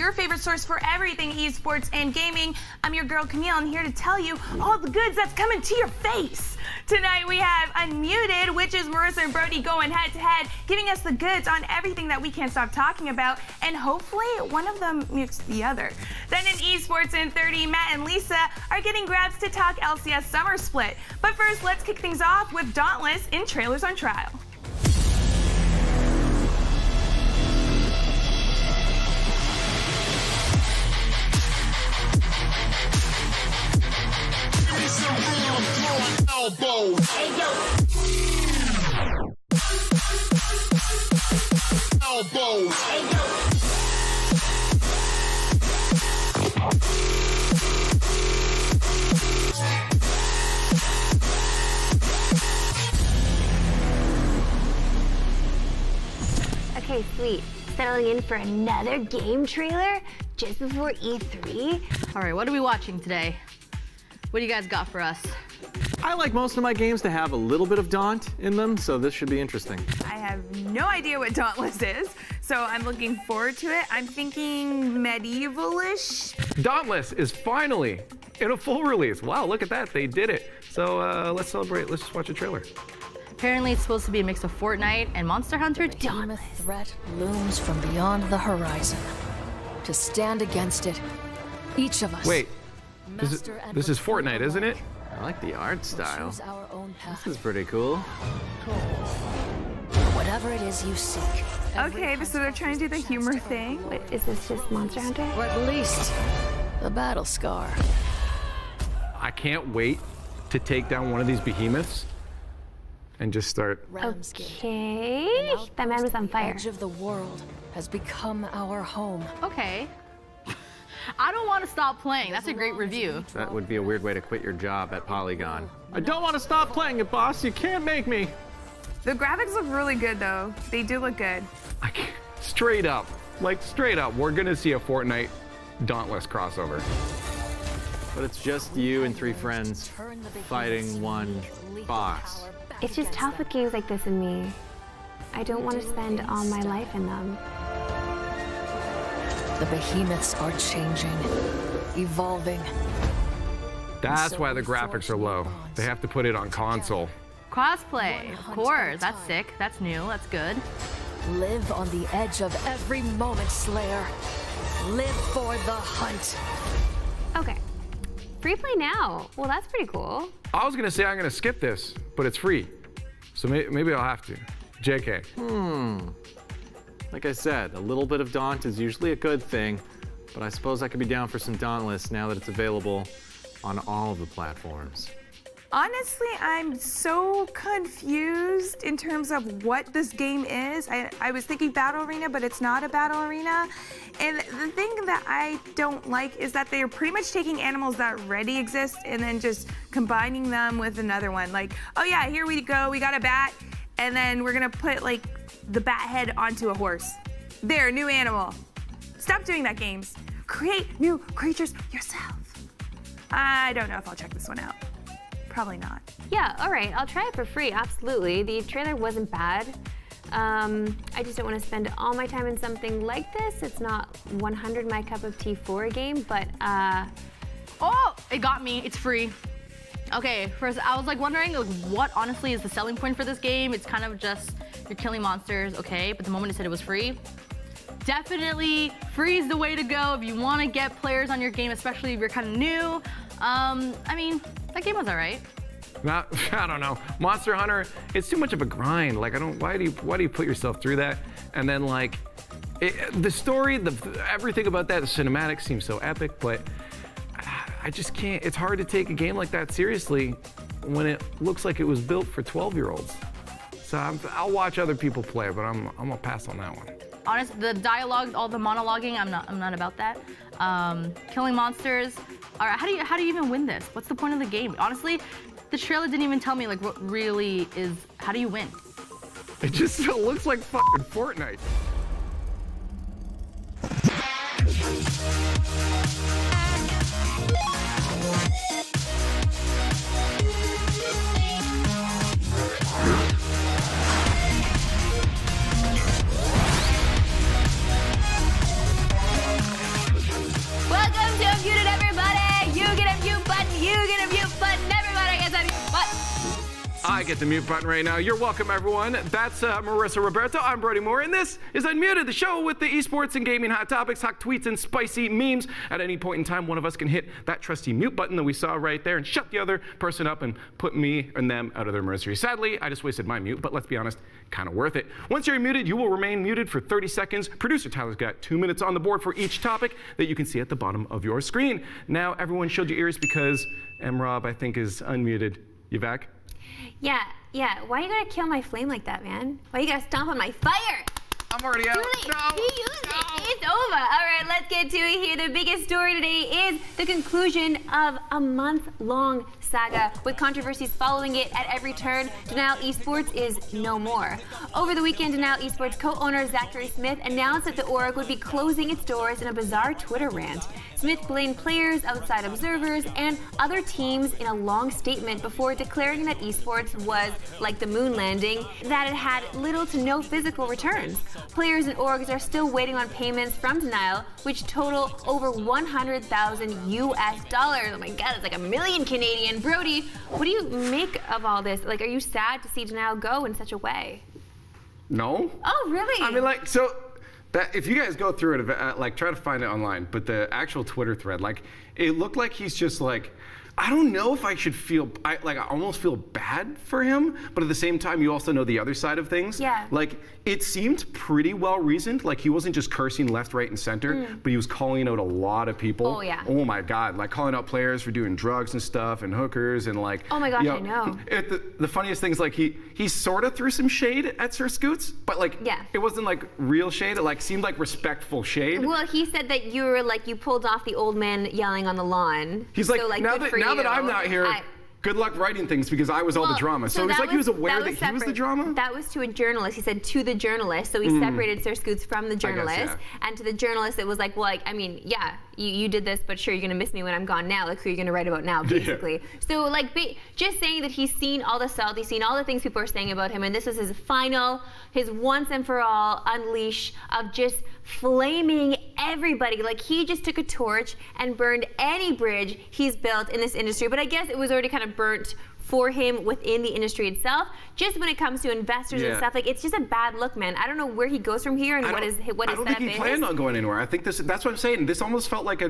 your favorite source for everything esports and gaming. I'm your girl Camille, and here to tell you all the goods that's coming to your face. Tonight we have Unmuted, which is Marissa and Brody going head to head, giving us the goods on everything that we can't stop talking about, and hopefully one of them mutes the other. Then in Esports in 30, Matt and Lisa are getting Grabbz to talk LCS Summer Split. But first, let's kick things off with Dauntless in Trailers on Trial. Elbows. Hey, yo. Elbows. Hey, yo. Okay, sweet. Settling in for another game trailer just before E3. All right, what are we watching today? What do you guys got for us? I like most of my games to have a little bit of Daunt in them, so this should be interesting. I have no idea what Dauntless is, so I'm looking forward to it. I'm thinking medieval-ish. Dauntless is finally in a full release. Wow, look at that, they did it. So let's celebrate, let's just watch a trailer. Apparently it's supposed to be a mix of Fortnite and Monster Hunter. Behemoth threat looms from beyond the horizon. To stand against it, each of us. Wait, this is Fortnite, isn't it? I like the art style. Our own path. This is pretty cool. Whatever it is you seek. Okay, so they're trying to do the humor thing. Wait, is this just Monster Hunter? Or at least, the battle scar. I can't wait to take down one of these behemoths and just start. Okay. That man was on fire. Edge of the world has become our home. Okay. I don't want to stop playing. That's a great review. That would be a weird way to quit your job at Polygon. I don't want to stop playing it, boss. You can't make me. The graphics look really good, though. They do look good. Straight up, we're gonna see a Fortnite Dauntless crossover. But it's just you and 3 friends fighting one boss. It's just tough with games like this in me. I don't want to spend all my life in them. The behemoths are changing, evolving. That's why the graphics are low. They have to put it on console. Crossplay, of course. That's sick. That's new. That's good. Live on the edge of every moment, Slayer. Live for the hunt. Okay. Free play now. Well, that's pretty cool. I was gonna say I'm gonna skip this, but it's free. So maybe I'll have to. JK. Like I said, a little bit of Daunt is usually a good thing, but I suppose I could be down for some Dauntless now that it's available on all of the platforms. Honestly, I'm so confused in terms of what this game is. I was thinking Battle Arena, but it's not a Battle Arena. And the thing that I don't like is that they're pretty much taking animals that already exist and then just combining them with another one. Like, oh yeah, here we go, we got a bat, and then we're gonna put like the bat head onto a horse. There, new animal. Stop doing that, games. Create new creatures yourself. I don't know if I'll check this one out. Probably not. Yeah, all right, I'll try it for free, absolutely. The trailer wasn't bad. I just don't want to spend all my time in something like this. It's not 100 my cup of tea for a game, but Oh, it got me. It's free. Okay, first I was like wondering like, what honestly is the selling point for this game. It's kind of just you're killing monsters, okay? But the moment it said it was free, definitely free is the way to go if you want to get players on your game, especially if you're kind of new. I mean, that game was all right. I don't know. Monster Hunter, it's too much of a grind. Like, why do you put yourself through that? And then like, the story, everything about that, the cinematic seems so epic, but I just can't. It's hard to take a game like that seriously when it looks like it was built for 12-year-olds. So I'll watch other people play, but I'm gonna pass on that one. Honestly, the dialogue, all the monologuing, I'm not about that. Killing monsters. All right, how do you even win this? What's the point of the game? Honestly, the trailer didn't even tell me like what really is. How do you win? It just looks like fucking Fortnite. welcome to Unmuted, everybody. You get a mute button. You get a mute button. Everybody gets a mute button. I get the mute button right now. You're welcome, everyone. That's Marissa Roberto. I'm Brody Moore, and this is Unmuted, the show with the esports and gaming hot topics, hot tweets, and spicy memes. At any point in time, one of us can hit that trusty mute button that we saw right there and shut the other person up and put me and them out of their misery. Sadly, I just wasted my mute, but let's be honest, kind of worth it. Once you're muted, you will remain muted for 30 seconds. Producer Tyler's got 2 minutes on the board for each topic that you can see at the bottom of your screen. Now, everyone shield your ears because M-Rob, I think, is unmuted. You back? Yeah. Why you gotta kill my flame like that, man? Why you gotta stomp on my fire? I'm already out. Too late. He used it. It's over. All right, let's get to it here. The biggest story today is the conclusion of a month-long saga with controversies following it at every turn. Denial Esports is no more. Over the weekend, Denial Esports co-owner Zachary Smith announced that the org would be closing its doors in a bizarre Twitter rant. Smith blamed players, outside observers, and other teams in a long statement before declaring that esports was like the moon landing, that it had little to no physical returns. Players and orgs are still waiting on payments from Denial, which total over $100,000 US. Oh my God, it's like $1 million Canadian. Brody, what do you make of all this? Like, are you sad to see Denial go in such a way? No. Oh, really? I mean, like, so that if you guys go through it, like, try to find it online, but the actual Twitter thread, like, it looked like he's just like, I don't know if I should feel, I almost feel bad for him, but at the same time, you also know the other side of things. Yeah. Like, it seemed pretty well reasoned. Like, he wasn't just cursing left, right, and center, but he was calling out a lot of people. Oh, yeah. Oh my God, like calling out players for doing drugs and stuff and hookers and like. Oh my gosh, you I know. The funniest thing is like he sort of threw some shade at Sir Scoots, but like it wasn't like real shade. It like seemed like respectful shade. Well, he said that you were like, you pulled off the old man yelling on the lawn. He's like, so, now good for that you. I'm not here, good luck writing things because I was all the drama. So it's like he was aware that he was the drama? That was to a journalist. He said to the journalist. So he separated Sir Scoots from the journalist. And to the journalist, it was like, well, like, I mean, yeah, you did this, but sure, you're gonna miss me when I'm gone now. Like, who are you gonna write about now, basically? So like, just saying that he's seen all the salt, he's seen all the things people are saying about him, and this was his final, his once and for all unleash of just flaming everybody. Like, he just took a torch and burned any bridge he's built in this industry. But I guess it was already kind of burnt for him within the industry itself. Just when it comes to investors and stuff, like, it's just a bad look, man. I don't know where he goes from here and what his setup is. I don't think he planned on going anywhere. I think that's what I'm saying. This almost felt like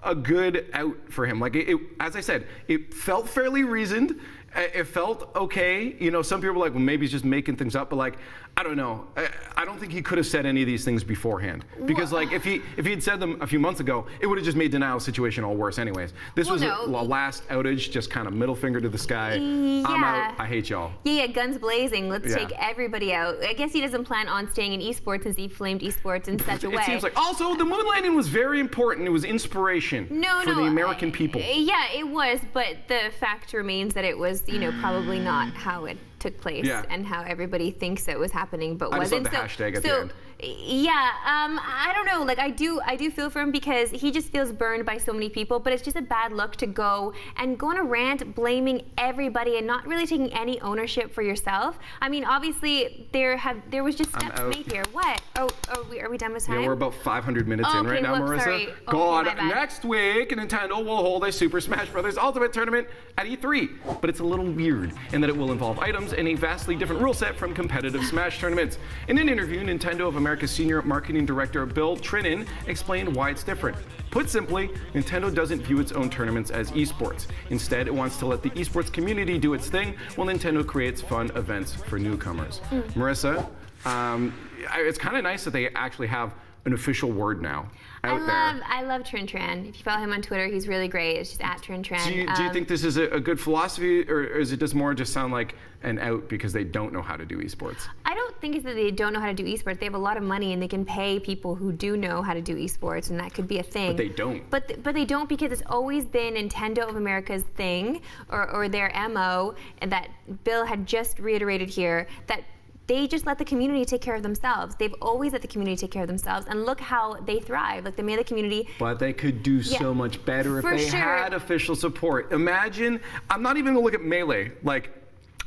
a good out for him. Like, as I said, it felt fairly reasoned. It felt okay. You know, some people were like, well, maybe he's just making things up, but like, I don't know. I don't think he could have said any of these things beforehand. Because like, if he had said them a few months ago, it would have just made Denial's situation all worse anyways. This was a last outage, just kind of middle finger to the sky. I'm out. I hate y'all. Yeah, guns blazing. Let's take everybody out. I guess he doesn't plan on staying in esports since he flamed esports in such a way. It seems like. Also, the moon landing was very important. It was inspiration for the American people. Yeah, it was, but the fact remains that it was, you know, probably not how it took place and how everybody thinks it was happening, but wasn't. I just love the hashtag at the end. Yeah, I don't know. Like, I do feel for him because he just feels burned by so many people. But it's just a bad look to go on a rant, blaming everybody and not really taking any ownership for yourself. I mean, obviously there was just steps made here. What? Are we done with time? Yeah, we're about 500 minutes in right now, Marissa. Sorry. God, next week Nintendo will hold a Super Smash Bros. Ultimate Tournament at E3, but it's a little weird in that it will involve items and a vastly different rule set from competitive Smash tournaments. In an interview, Nintendo of America's senior marketing director Bill Trinan explained why it's different. Put simply, Nintendo doesn't view its own tournaments as esports. Instead, it wants to let the esports community do its thing while Nintendo creates fun events for newcomers. Marissa, it's kind of nice that they actually have an official word now out there. I love Trin Tran. If you follow him on Twitter, he's really great. It's just at Trin Tran. Do you think this is a good philosophy, or is it just more sound like an out because they don't know how to do esports? I don't think it's that they don't know how to do esports. They have a lot of money and they can pay people who do know how to do esports, and that could be a thing. But they don't. But they don't, because it's always been Nintendo of America's thing, or their MO, and that Bill had just reiterated here, that they just let the community take care of themselves. They've always let the community take care of themselves, and look how they thrive. Like, they made the community. But they could do so much better if they had official support. Imagine, I'm not even gonna look at Melee. Like,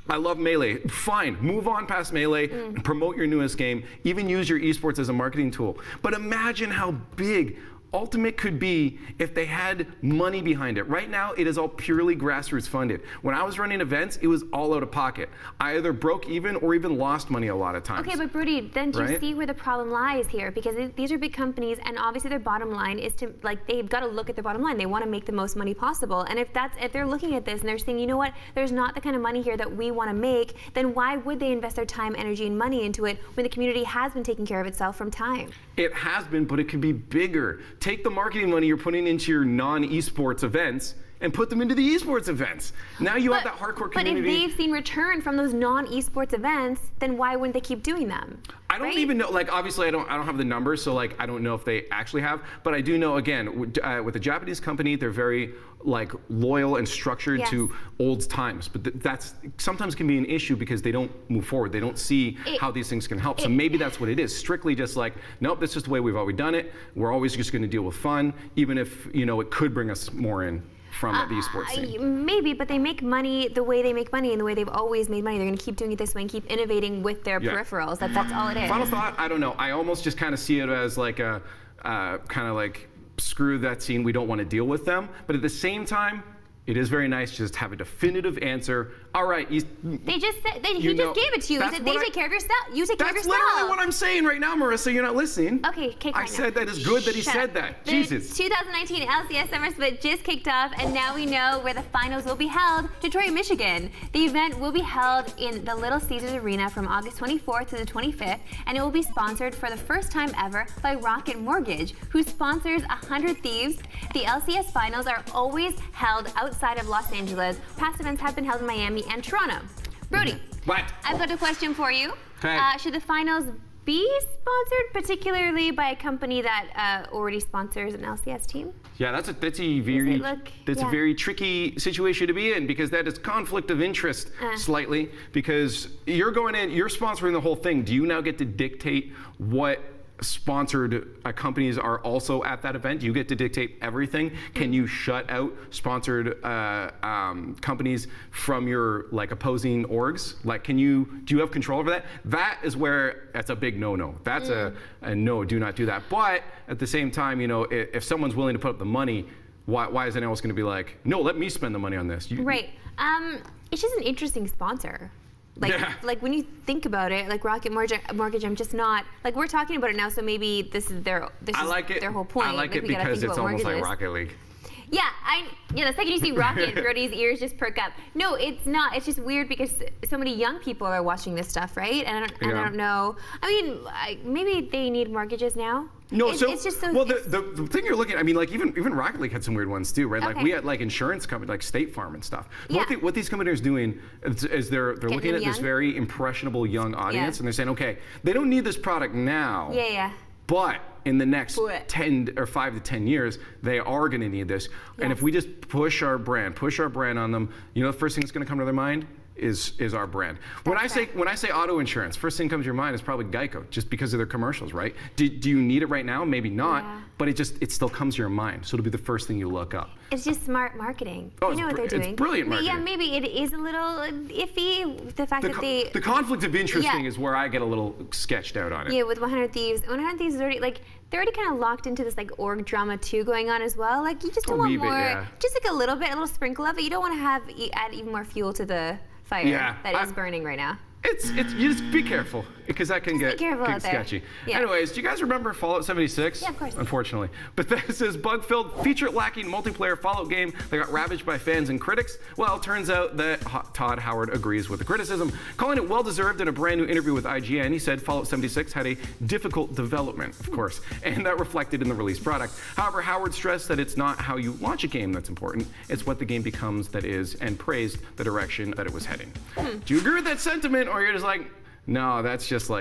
I love Melee. Fine, move on past Melee and promote your newest game. Even use your esports as a marketing tool. But imagine how big Ultimate could be if they had money behind it. Right now, it is all purely grassroots funded. When I was running events, it was all out of pocket. I either broke even or even lost money a lot of times. Okay, but Brody, then do you see where the problem lies here? Because these are big companies, and obviously their bottom line is to, like, they've got to look at their bottom line. They want to make the most money possible. And if they're looking at this and they're saying, you know what, there's not the kind of money here that we want to make, then why would they invest their time, energy, and money into it when the community has been taking care of itself from time? It has been, but it could be bigger. Take the marketing money you're putting into your non-esports events and put them into the esports events. Now you have that hardcore community. But if they've seen return from those non-esports events, then why wouldn't they keep doing them? I don't even know. Like, obviously, I don't have the numbers, so like, I don't know if they actually have. But I do know, again, with a Japanese company, they're very like loyal and structured to old times. But that's sometimes can be an issue because they don't move forward. They don't see how these things can help. So maybe that's what it is. Strictly just like, nope, this is the way we've always done it. We're always just going to deal with fun, even if it could bring us more in from the esports scene. Maybe, but they make money the way they make money and the way they've always made money. They're going to keep doing it this way and keep innovating with their peripherals. That's all it is. Final thought, I don't know. I almost just kind of see it as like a kind of like, screw that scene, we don't want to deal with them. But at the same time, It is very nice to just have a definitive answer. All right, They just said, he just gave it to you. He said, take care of yourself. You take care of yourself. That's literally what I'm saying right now, Marissa. You're not listening. Okay, I said that is good that he said that. The Jesus. 2019 LCS Summer Split just kicked off, and now we know where the finals will be held. Detroit, Michigan. The event will be held in the Little Caesars Arena from August 24th to the 25th, and it will be sponsored for the first time ever by Rocket Mortgage, who sponsors 100 Thieves. The LCS finals are always held outside of Los Angeles. Past events have been held in Miami and Toronto. Brody, What? I've got a question for you. Okay. Should the finals be sponsored particularly by a company that already sponsors an LCS team? Yeah, that's a very tricky situation to be in, because that is conflict of interest slightly, because you're going in, you're sponsoring the whole thing. Do you now get to dictate what sponsored companies are also at that event? Do you get to dictate everything? Can you shut out sponsored companies from your opposing orgs? Do you have control over that? That is where that's a big no-no. That's a no, do not do that. But at the same time, if someone's willing to put up the money, why is anyone else going to be like, no, let me spend the money on this? Right. It's just an interesting sponsor. Like when you think about it, like Rocket Mortgage, I'm just not we're talking about it now, so maybe this is their whole point. I like it because it's almost like Rocket League. Yeah, the second you see Rocket, Brody's ears just perk up. No, it's not. It's just weird because so many young people are watching this stuff, right? And I don't know. I mean, maybe they need mortgages now. No, it's just so. Well, the thing you're looking at, I mean, even Rocket League had some weird ones too, right? Okay. We had insurance companies like State Farm and stuff. Yeah. What these companies are doing is they're looking at this very impressionable young audience, and they're saying, okay, they don't need this product now. Yeah. But in the next 5 to 10 years, they are going to need this. Yes. And if we just push our brand on them, the first thing that's going to come to their mind is our brand. When I say auto insurance, first thing comes to your mind is probably Geico, just because of their commercials, right? Do you need it right now? Maybe not, but it still comes to your mind. So it'll be the first thing you look up. It's just smart marketing. Oh, they know what they're doing. It's brilliant marketing. Yeah, maybe it is a little iffy, the fact that they... The conflict of interest thing is where I get a little sketched out on it. Yeah, with 100 Thieves. 100 Thieves is already, they're already kind of locked into this org drama too going on as well. You just don't want more, just a little bit, a little sprinkle of it. You don't want to add even more fuel to the fire that is burning right now. You just be careful, because that can get sketchy. Yeah. Anyways, do you guys remember Fallout 76? Yeah, of course. Unfortunately. Bethesda's bug-filled, feature-lacking multiplayer Fallout game that got ravaged by fans and critics. Well, it turns out that Todd Howard agrees with the criticism, calling it well-deserved. In a brand new interview with IGN, he said Fallout 76 had a difficult development, of course, and that reflected in the released product. However, Howard stressed that it's not how you launch a game that's important, it's what the game becomes that is, and praised the direction that it was heading. Do you agree with that sentiment, or you're just like, no, that's just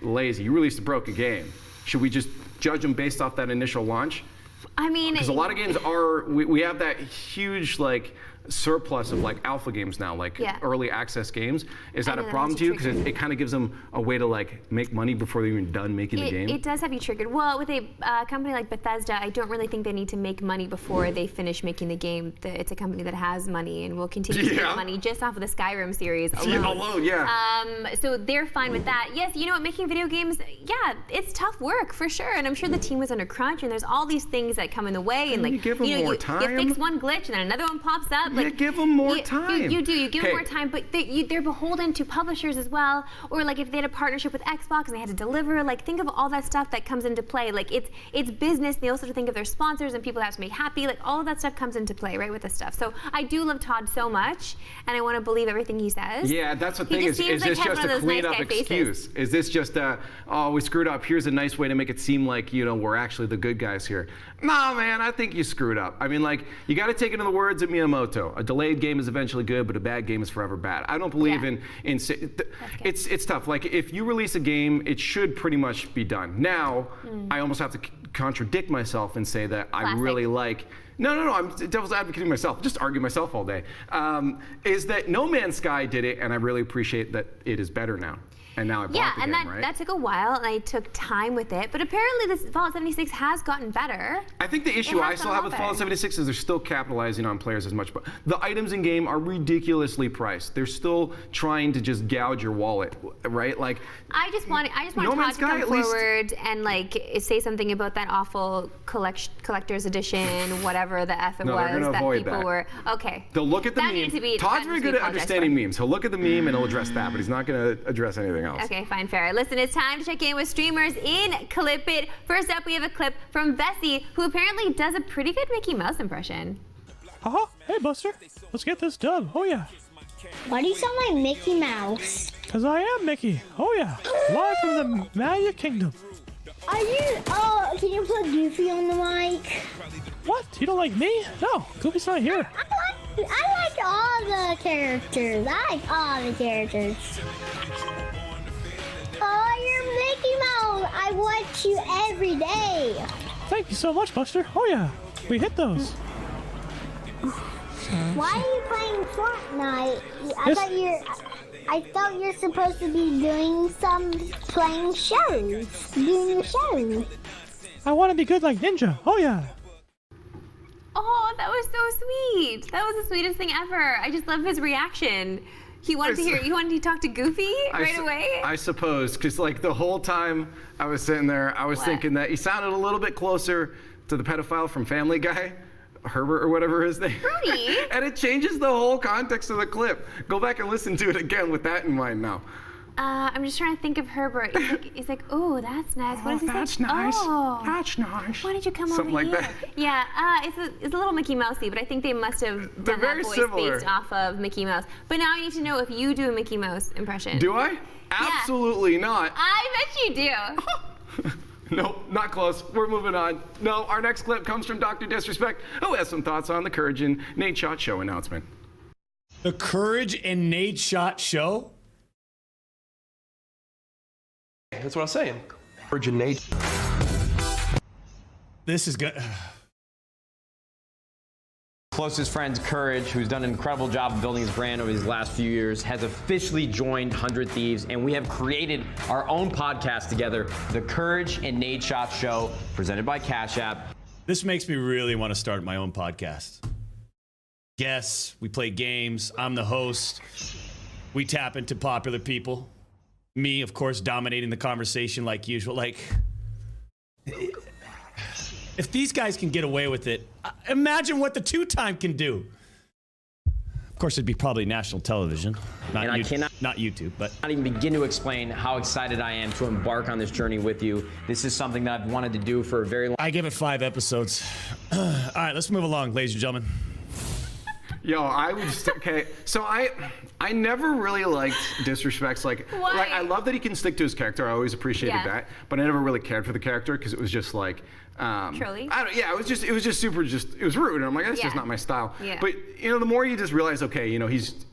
lazy? You released a broken game. Should we just judge them based off that initial launch? I mean, because a lot of games we have that huge surplus of alpha games now, early access games. Is that a problem to you? Because it kind of gives them a way to make money before they're even done making the game. It does have you triggered. Well, with a company like Bethesda, I don't really think they need to make money before they finish making the game. It's a company that has money and will continue to make money just off of the Skyrim series alone. So they're fine with that. Yes, you know what, making video games, it's tough work for sure. And I'm sure the team was under crunch, and there's all these things that come in the way. And you give them more time. You fix one glitch, and then another one pops up. Give them more time. You do. You give them more time, but they're beholden to publishers as well. Or if they had a partnership with Xbox and they had to deliver, think of all that stuff that comes into play. It's business. They also have to think of their sponsors and people that have to make happy. All of that stuff comes into play, right, with this stuff. So I do love Todd so much, and I want to believe everything he says. Yeah, that's the thing. Is this just a clean up excuse? Is this just we screwed up? Here's a nice way to make it seem like we're actually the good guys here. No, man, I think you screwed up. I mean, you got to take it in the words of Miyamoto. A delayed game is eventually good, but a bad game is forever bad. I don't believe in it's tough. If you release a game, it should pretty much be done. Now, I almost have to contradict myself and say that I really like. No, I'm devil's advocating myself. Just argue myself all day. Is that No Man's Sky did it, and I really appreciate that it is better now. And now I bought Yeah, the and game, that, right? that took a while, and I took time with it. But apparently, this Fallout 76 has gotten better. I think the issue has I still gotten have with better. Fallout 76 is they're still capitalizing on players as much. But the items in game are ridiculously priced. They're still trying to just gouge your wallet, right? Like, I just want No Todd Man's to come Sky, at least- forward and like say something about that awful collector's edition, whatever the F it No, they're was gonna that avoid people that. were. Okay. they'll look at the That meme. needed to be- Todd's that very needs to good be at apologized understanding for. memes. He'll look at the meme and he'll address that, but he's not going to address anything else. Okay, fine, fair. Listen, it's time to check in with streamers in Clip It. First up, we have a clip from Vessi, who apparently does a pretty good Mickey Mouse impression. Hey, Buster. Let's get this dub. Oh, yeah. Why do you sound like Mickey Mouse? Because I am Mickey. Oh, yeah. Live from the Magic Kingdom. Are you? Oh, can you put Goofy on the mic? What? You don't like me? No, Goofy's not here. I like all the characters. I like all the characters. Oh, you're Mickey Mouse. I watch you every day. Thank you so much, Buster. Oh, yeah. We hit those. Why are you playing Fortnite? I thought you're supposed to be doing playing shows. Doing a show. I want to be good like Ninja. Oh, yeah. Oh, that was so sweet. That was the sweetest thing ever. I just love his reaction. He wanted to talk to Goofy right away. I suppose, because like the whole time I was sitting there, I was thinking that he sounded a little bit closer to the pedophile from Family Guy, Herbert or whatever his name. Brody. And it changes the whole context of the clip. Go back and listen to it again with that in mind now. I'm just trying to think of Herbert. He's like, oh, that's nice. What does he That's say? nice. Oh, That's nice. why did you come Something over like here? that. Yeah, it's a little Mickey Mousey, but I think they must have They're done very that voice similar. based off of Mickey Mouse. But now I need to know if you do a Mickey Mouse impression. Do I? Absolutely not. I bet you do. Nope, not close. We're moving on. No, our next clip comes from Dr. Disrespect, who has some thoughts on the Courage and Nate Shot Show announcement. The Courage and Nate Shot Show? That's what I was saying. Courage and Nate. This is good. Closest friend, Courage, who's done an incredible job of building his brand over these last few years, has officially joined 100 Thieves, and we have created our own podcast together, The Courage and Nate Shot Show, presented by Cash App. This makes me really want to start my own podcast. Yes, we play games. I'm the host. We tap into popular people. Me, of course, dominating the conversation like usual. Like, if these guys can get away with it, imagine what the two-time can do. Of course, it'd be probably national television, not, And I cannot- not YouTube, but Not even begin to explain how excited I am to embark on this journey with you. This is something that I've wanted to do for a very long I give it 5 episodes. All right, let's move along, ladies and gentlemen. Yo, I would just, okay. So I never really liked Disrespect's like I love that he can stick to his character. I always appreciated Yeah. that, but I never really cared for the character because it was just like Trolly? it was just super it was rude, and I'm like, that's just Yeah. not my style. Yeah. But you know, the more you just realize, okay, you know,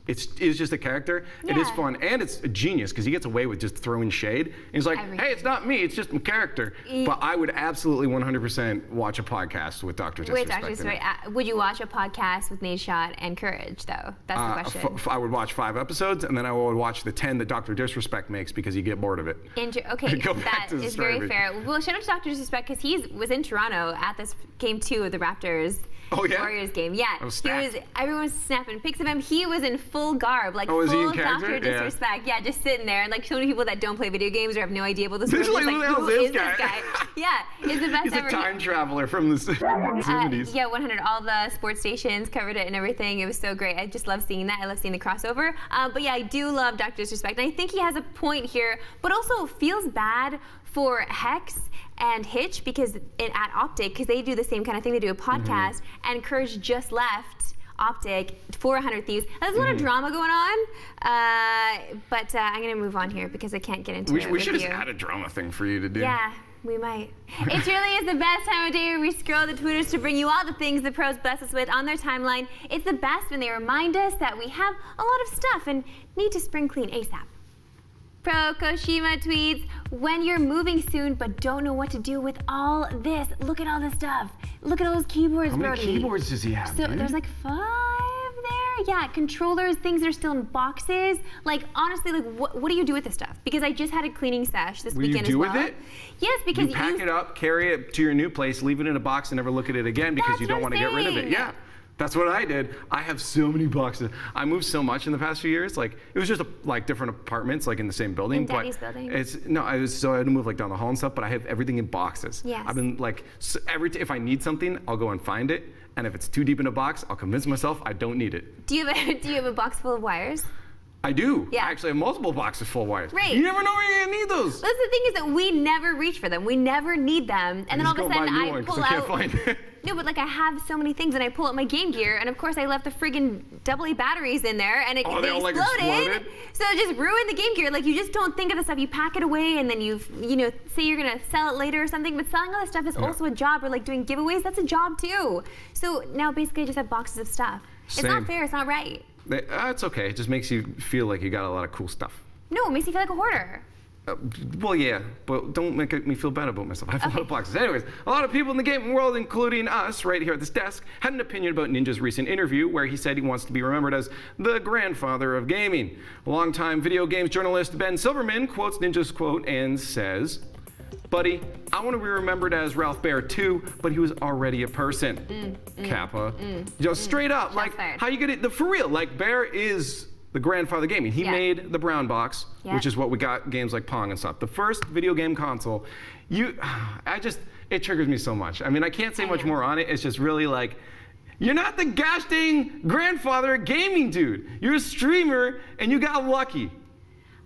it's just a character. It is Yeah. fun, and it's a genius because he gets away with just throwing shade. And he's like, Everything. hey, it's not me, it's just my character. But I would absolutely 100% watch a podcast with Dr. Disrespect. Wait, Dr. in it. Would you watch a podcast with Nate Shot and Courage, though? That's the question. I would watch 5 episodes, and then I would watch the 10 that Dr. Disrespect makes because you get bored of it. Okay, Go back that to the is very story. fair. Well, shout out to Dr. Disrespect because he was in Toronto at this game 2 of the Raptors. Oh, yeah? Warriors game. Yeah. That was stacked. Everyone was snapping pics of him. He was in full garb, like Oh, was he in full character? Dr. Yeah. Disrespect. Yeah, just sitting there. And like so many people that don't play video games or have no idea about this They're world. like, Just who the hell is this guy? Yeah, it's the best He's ever. a time traveler from the 70s. Yeah, 100. All the sports stations covered it and everything. It was so great. I just love seeing that. I love seeing the crossover. But yeah, I do love Dr. Disrespect. And I think he has a point here, but also feels bad for Hex and Hitch because at Optic, because they do the same kind of thing. They do a podcast, and Courage just left Optic for 100 Thieves. There's a lot of drama going on, but I'm going to move on here because I can't get into it We with should you. just add a drama thing for you to do. Yeah, we might. It truly is the best time of day where we scroll the Twitters to bring you all the things the pros bless us with on their timeline. It's the best when they remind us that we have a lot of stuff and need to spring clean ASAP. Pro Koshima tweets, when you're moving soon but don't know what to do with all this, look at all this stuff. Look at all those keyboards, How many Brody. keyboards does he have, So dude? there's like 5 there. Yeah, controllers, things that are still in boxes. Like, honestly, like, what do you do with this stuff? Because I just had a cleaning sesh this weekend as well. What do you do with it? Yes, because you pack it up, carry it to your new place, leave it in a box, and never look at it again because you don't want to get rid of it. Yeah. That's what I did. I have so many boxes. I moved so much in the past few years. Like, it was just like different apartments, like in the same building. In Daddy's building? So I had to move like down the hall and stuff. But I have everything in boxes. Yes. I've been like, if I need something, I'll go and find it. And if it's too deep in a box, I'll convince myself I don't need it. Do you have a box full of wires? I do. Yeah. I actually have multiple boxes full of wires. Right. You never know when you're gonna need those. That's the thing is that we never reach for them. We never need them. And then all of a sudden I pull out. I can't find it. No, but like I have so many things and I pull out my Game Gear and of course I left the friggin' AA batteries in there and they exploded. Like exploded. So it just ruined the Game Gear. Like you just don't think of the stuff. You pack it away and then you say you're gonna sell it later or something, but selling all this stuff is also a job, or like doing giveaways, that's a job too. So now basically I just have boxes of stuff. It's not fair, it's not right. It's okay. It just makes you feel like you got a lot of cool stuff. No, it makes you feel like a hoarder. Well, yeah, but don't make me feel bad about myself. I have a lot of boxes. Anyways, a lot of people in the gaming world, including us right here at this desk, had an opinion about Ninja's recent interview where he said he wants to be remembered as the grandfather of gaming. Longtime video games journalist Ben Silverman quotes Ninja's quote and says, "Buddy, I want to be remembered as Ralph Baer too, but he was already a person." Kappa. Just straight up, like, how you get it, for real, like, Baer is the grandfather of gaming. He made the brown box, which is what we got games like Pong and stuff. The first video game console. It triggers me so much. I mean, I can't say much more on it. It's just really like, you're not the gosh dang grandfather of gaming, dude. You're a streamer and you got lucky.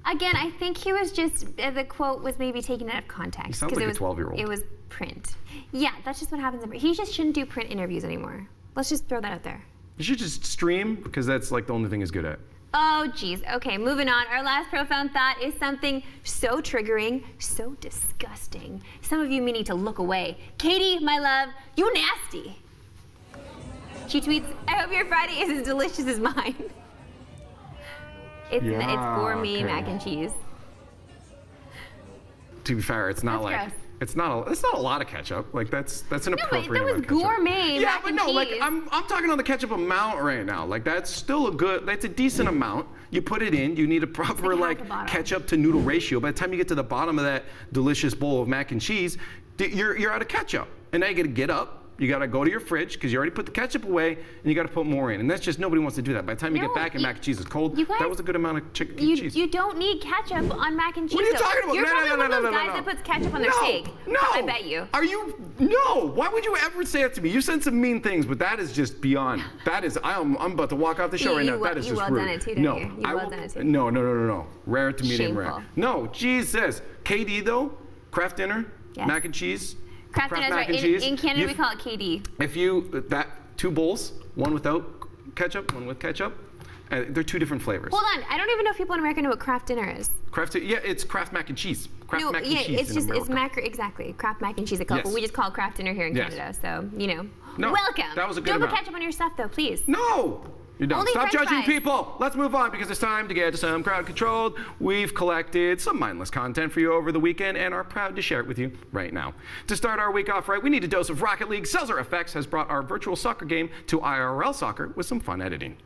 Again, I think he was just, the quote was maybe taken out of context. He sounds like a 12-year-old. It was print. Yeah, that's just what happens. He just shouldn't do print interviews anymore. Let's just throw that out there. You should just stream, because that's like the only thing he's good at. Oh, geez. Okay, moving on. Our last profound thought is something so triggering, so disgusting. Some of you may need to look away. Katie, my love, you nasty. She tweets, "I hope your Friday is as delicious as mine." It's gourmet mac and cheese. To be fair, it's not like gross. it's not a lot of ketchup. Like that's an appropriate that was amount of ketchup. gourmet Yeah, mac but and no, cheese. like I'm talking on the ketchup amount right now. Like that's still that's a decent amount. You put it in. You need a proper like ketchup to noodle ratio. By the time you get to the bottom of that delicious bowl of mac and cheese, you're out of ketchup, and now you got to get up. You got to go to your fridge because you already put the ketchup away, and you got to put more in. And that's just, nobody wants to do that. By the time you get back and mac and cheese is cold, that was a good amount of cheese. You don't need ketchup on mac and cheese. What are you talking about? You're probably one of those guys no. that puts ketchup on their steak. No. I bet you. Are you? No. Why would you ever say that to me? You said some mean things, but that is just beyond. That is, I'm about to walk off the show right now. That is just rude. You well done it too, don't you? You well done it too. No. Rare to medium rare. Shameful. No, Jesus. KD though, Kraft dinner, mac and cheese. Kraft dinner, right? In Canada, we call it KD. If you, two bowls, one without ketchup, one with ketchup, they're two different flavors. Hold on, I don't even know if people in America know what Kraft dinner is. It's Kraft mac and cheese. Kraft mac and cheese it's exactly, Kraft mac and cheese. But we just call it Kraft dinner here in Canada, so, welcome. That was a good Don't amount. put ketchup on your stuff though, please. No! You don't. Only Stop French judging fries. people. Let's move on because it's time to get to some crowd controlled. We've collected some mindless content for you over the weekend and are proud to share it with you right now. To start our week off right, we need a dose of Rocket League. Seltzer FX has brought our virtual soccer game to IRL soccer with some fun editing.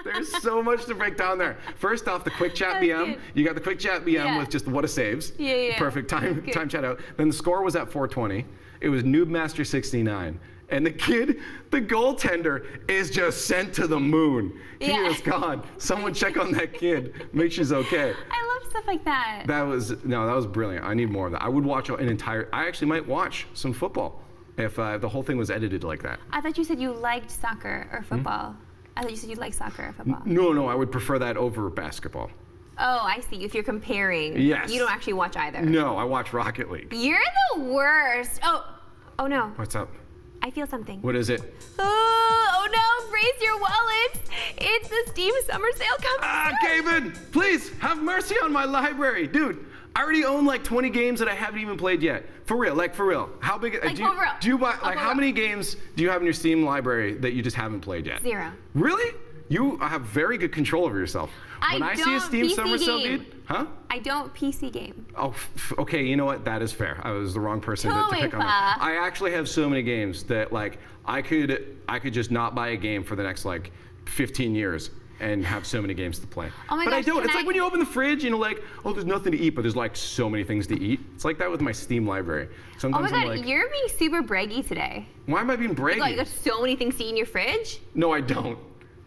There's so much to break down there. First off, the quick chat BM. Good. You got the quick chat BM with just what a saves. Yeah. Perfect time chat out. Then the score was at 420. It was Noobmaster 69. And the kid, the goaltender, is just sent to the moon. He is gone. Someone check on that kid. Make sure he's okay. I love stuff like that. That was brilliant. I need more of that. I would watch I actually might watch some football if the whole thing was edited like that. I thought you said you liked soccer or football. I thought you said you liked soccer or football. No, I would prefer that over basketball. Oh, I see. If you're comparing, yes. You don't actually watch either. No, I watch Rocket League. You're the worst. Oh no. What's up? I feel something. What is it? Oh no, brace your wallets. It's the Steam Summer Sale coming soon. Gaben, please have mercy on my library. Dude, I already own like 20 games that I haven't even played yet. For real. How big? Do you buy, like, how many games do you have in your Steam library that you just haven't played yet? 0. Really? You have very good control over yourself. When I see a Steam Summer Sale, dude, huh? I don't PC game. Oh, okay, you know what? That is fair. I was the wrong person to pick on that. I actually have so many games that like I could just not buy a game for the next like 15 years and have so many games to play. Oh my but gosh, I don't. It's like when you open the fridge, you know, like, oh, there's nothing to eat, but there's like so many things to eat. It's like that with my Steam library. Sometimes Oh my I'm god, like, you're being super braggy today. why am I being braggy? Like, you got so many things to eat in your fridge? No, I don't.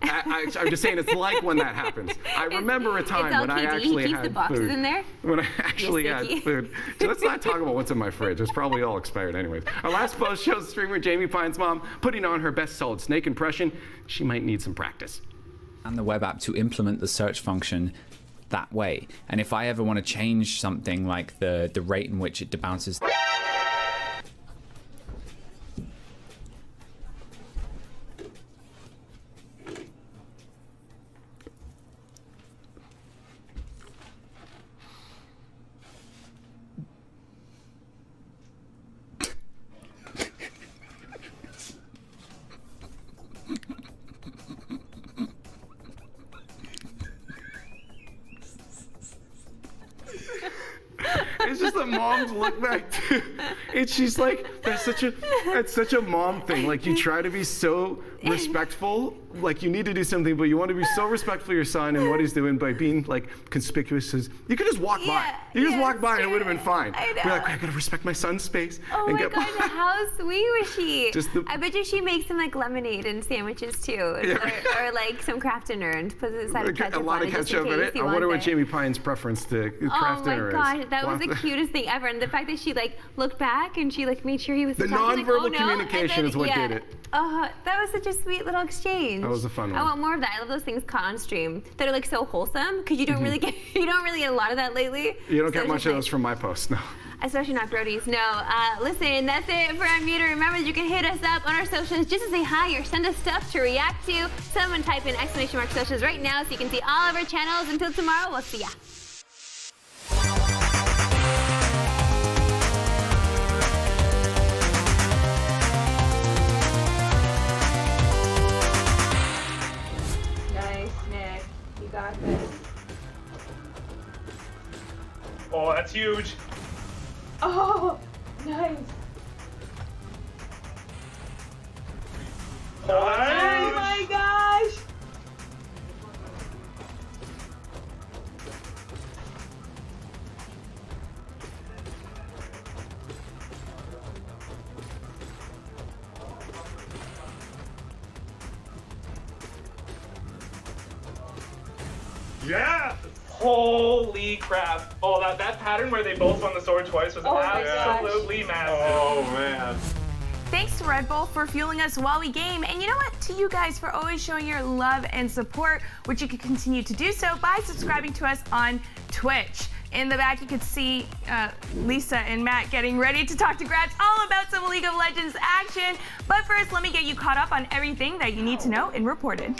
I'm just saying it's like when that happens. I remember a time when I actually he keeps had the boxes food. in there? When I actually had food. So let's not talk about what's in my fridge. It's probably all expired anyways. Our last post shows streamer Jamie Pine's mom putting on her best Solid Snake impression. She might need some practice. And the web app to implement the search function that way. And if I ever want to change something like the rate in which it debounces. It's just a mom's look back too. And she's like, that's such a mom thing. Like you try to be so respectful, like you need to do something, but you want to be so respectful of your son and what he's doing by being like conspicuous. As you could just walk by. You just walk by and it would have been fine. I know. You're like, I gotta respect my son's space. Oh and my get god, how sweet was she? I bet you she makes some like lemonade and sandwiches too, or like some Kraft dinner and puts it aside a lot of ketchup in it. I wonder what Jamie Pine's preference to Kraft dinner is. Oh my gosh, that was the cutest thing ever, and the fact that she like looked back and she like made sure he was the talking, nonverbal like, oh, no. communication is what did it. That was such a sweet little exchange. That was a fun one. I want more of that. I love those things caught on stream that are like so wholesome because you don't really get a lot of that lately. You don't get much of those from my posts, no. Especially not Brody's. No. Listen, that's it for Unmuted. Remember that you can hit us up on our socials just to say hi or send us stuff to react to. Someone type in !socials right now so you can see all of our channels. Until tomorrow, we'll see ya. Nice, Nick. You got this. Oh, that's huge. Oh, nice. Nice. Oh my gosh. Yeah. Holy crap. Oh, that pattern where they both won the sword twice was absolutely massive. Oh, man. Thanks to Red Bull for fueling us while we game, and you know what? To you guys for always showing your love and support, which you can continue to do so by subscribing to us on Twitch. In the back, you could see Lisa and Matt getting ready to talk to Grabbz all about some League of Legends action. But first, let me get you caught up on everything that you need to know in Reported.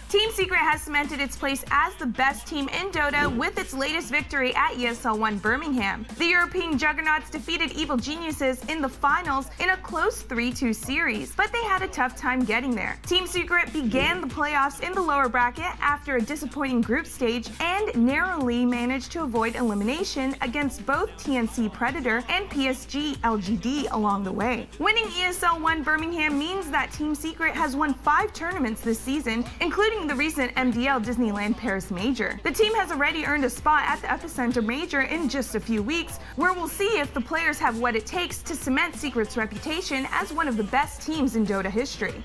Team Secret has cemented its place as the best team in Dota with its latest victory at ESL One Birmingham. The European Juggernauts defeated Evil Geniuses in the finals in a close 3-2 series, but they had a tough time getting there. Team Secret began the playoffs in the lower bracket after a disappointing group stage and narrowly managed to avoid elimination against both TNC Predator and PSG LGD along the way. Winning ESL One Birmingham means that Team Secret has won 5 tournaments this season, including the recent MDL Disneyland Paris Major. The team has already earned a spot at the Epicenter Major in just a few weeks, where we'll see if the players have what it takes to cement Secret's reputation as one of the best teams in Dota history.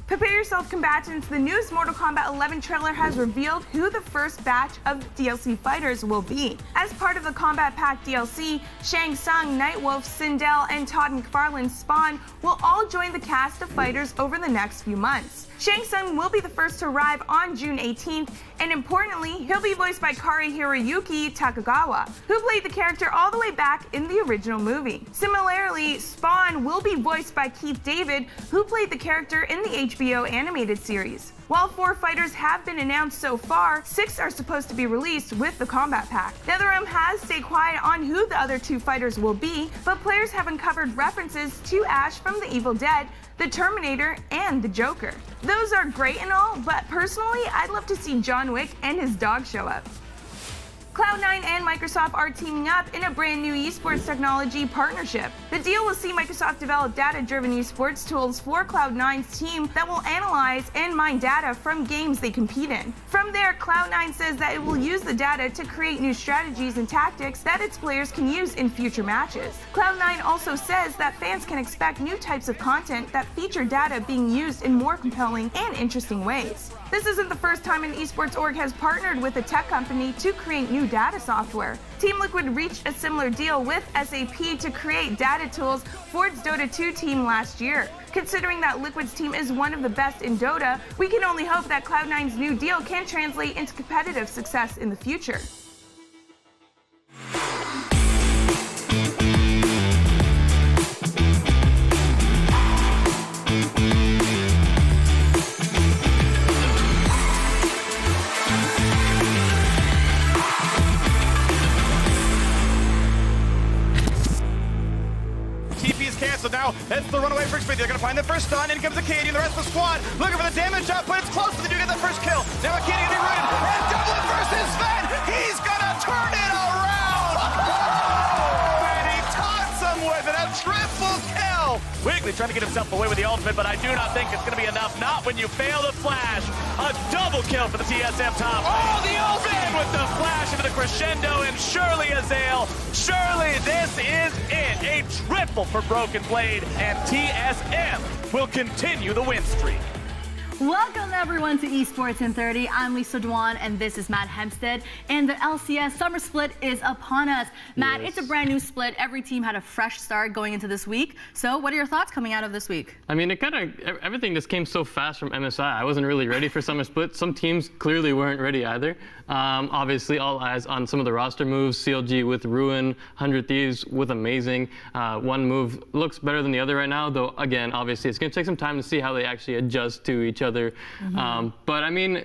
Prepare yourself, combatants. The newest Mortal Kombat 11 trailer has revealed who the first batch of DLC fighters will be. As part of the Combat Pack DLC, Shang Tsung, Nightwolf, Sindel, and Todd McFarlane's Spawn will all join the cast of fighters over the next few months. Shang Tsung will be the first to arrive on June 18th, and importantly, he'll be voiced by Kari Hiroyuki Takagawa, who played the character all the way back in the original movie. Similarly, Spawn will be voiced by Keith David, who played the character in the HBO animated series. While 4 fighters have been announced so far, 6 are supposed to be released with the combat pack. NetherRealm has stayed quiet on who the other 2 fighters will be, but players have uncovered references to Ash from The Evil Dead, the Terminator, and the Joker. Those are great and all, but personally, I'd love to see John Wick and his dog show up. Cloud9 and Microsoft are teaming up in a brand new esports technology partnership. The deal will see Microsoft develop data-driven esports tools for Cloud9's team that will analyze and mine data from games they compete in. From there, Cloud9 says that it will use the data to create new strategies and tactics that its players can use in future matches. Cloud9 also says that fans can expect new types of content that feature data being used in more compelling and interesting ways. This isn't the first time an esports org has partnered with a tech company to create new data software. Team Liquid reached a similar deal with SAP to create data tools for its Dota 2 team last year. Considering that Liquid's team is one of the best in Dota, we can only hope that Cloud9's new deal can translate into competitive success in the future. So now it's the runaway for Xperia. They're going to find the first stun. In comes Acadian, the rest of the squad looking for the damage output. It's close, but they do get the first kill. Now Acadian getting rooted. And Dublin versus Sven. He's going to turn it around. And he taunts him with it. A triple kill. Wiggly trying to get himself away with the ultimate, but I do not think it's going to be enough. Not when you fail to flash. A double kill for the TSM top. Oh, the ultimate with the flash into the crescendo, and surely Azael. Surely this is it. A triple for Broken Blade, and TSM will continue the win streak. Welcome everyone to Esports in 30. I'm Lisa Dwan and this is Matt Hempstead. And the LCS summer split is upon us. Matt, It's a brand new split. Every team had a fresh start going into this week. So what are your thoughts coming out of this week? I mean, everything just came so fast from MSI. I wasn't really ready for summer split. Some teams clearly weren't ready either. Obviously, all eyes on some of the roster moves. CLG with Ruin, 100 Thieves with Amazing. One move looks better than the other right now, though, again, obviously, it's going to take some time to see how they actually adjust to each other. But, I mean,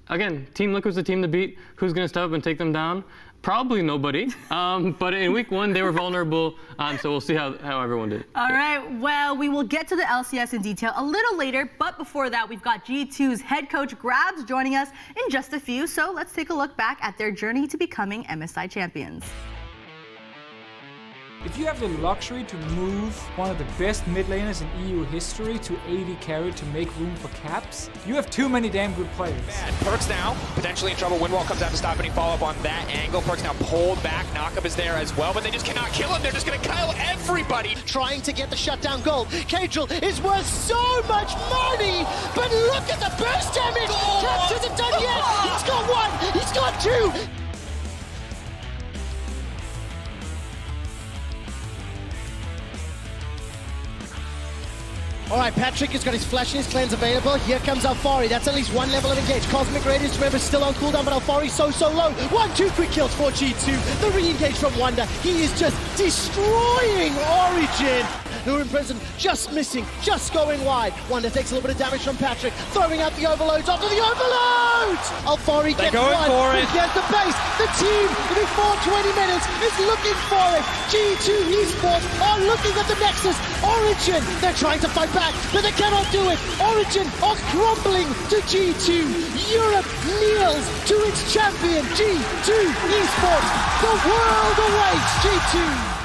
again, Team Liquid's the team to beat. Who's going to step up and take them down? Probably nobody. But in week 1, they were vulnerable, so we'll see how everyone did. All right, well, we will get to the LCS in detail a little later, but before that, we've got G2's head coach, Grabbz, joining us in just a few, so let's take a look back at their journey to becoming MSI champions. If you have the luxury to move one of the best mid laners in EU history to AD carry to make room for caps, you have too many damn good players. Perkz now potentially in trouble. Windwall comes out to stop any follow-up on that angle. Perkz now pulled back. Knockup is there as well, but they just cannot kill him. They're just going to kill everybody. Trying to get the shutdown gold. Cagel is worth so much money, but look at the burst damage. Caps isn't done yet. He's got 1. He's got 2. All right, Patrick has got his flash and his cleanse available. Here comes Alfari. That's at least 1 level of engage. Cosmic Radiance, remember, still on cooldown, but Alfari's so low. 1-2 quick kills for G2. The re-engage from Wonder. He is just destroying Origin. Who are in prison, just missing, just going wide. Wonder takes a little bit of damage from Patrick, throwing out the overloads after the overloads! Alfari gets one, he gets the base. The team, before 20 minutes, is looking for it. G2 Esports are looking at the Nexus. Origin, they're trying to fight back, but they cannot do it. Origin are crumbling to G2. Europe kneels to its champion, G2 Esports. The world awaits G2.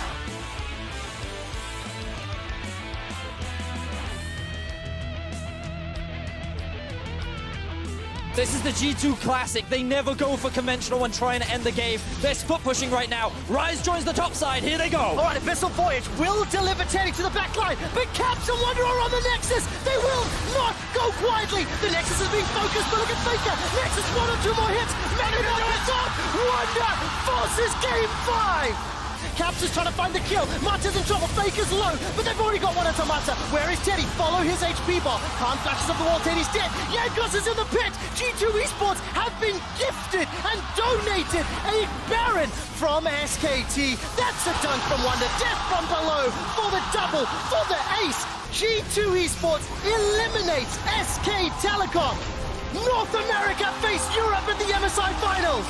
This is the G2 Classic. They never go for conventional when trying to end the game. They're split pushing right now. Rise joins the top side. Here they go. All right, Abyssal Voyage will deliver Teddy to the back line, but Caps and Wonder are on the Nexus. They will not go quietly. The Nexus is being focused, but look at Faker. Nexus 1 or 2 more hits. Megamon gets up. Wonder forces game 5. Caps is trying to find the kill. Mata's in trouble. Faker's low, but they've already got one into Mata. Where is Teddy? Follow his HP bar. Khan flashes up the wall. Teddy's dead. Jankos is in the pit. G2 Esports have been gifted and donated a Baron from SKT. That's a dunk from Wonder. Death from below for the double, for the ace. G2 Esports eliminates SK Telecom. North America face Europe in the MSI Finals.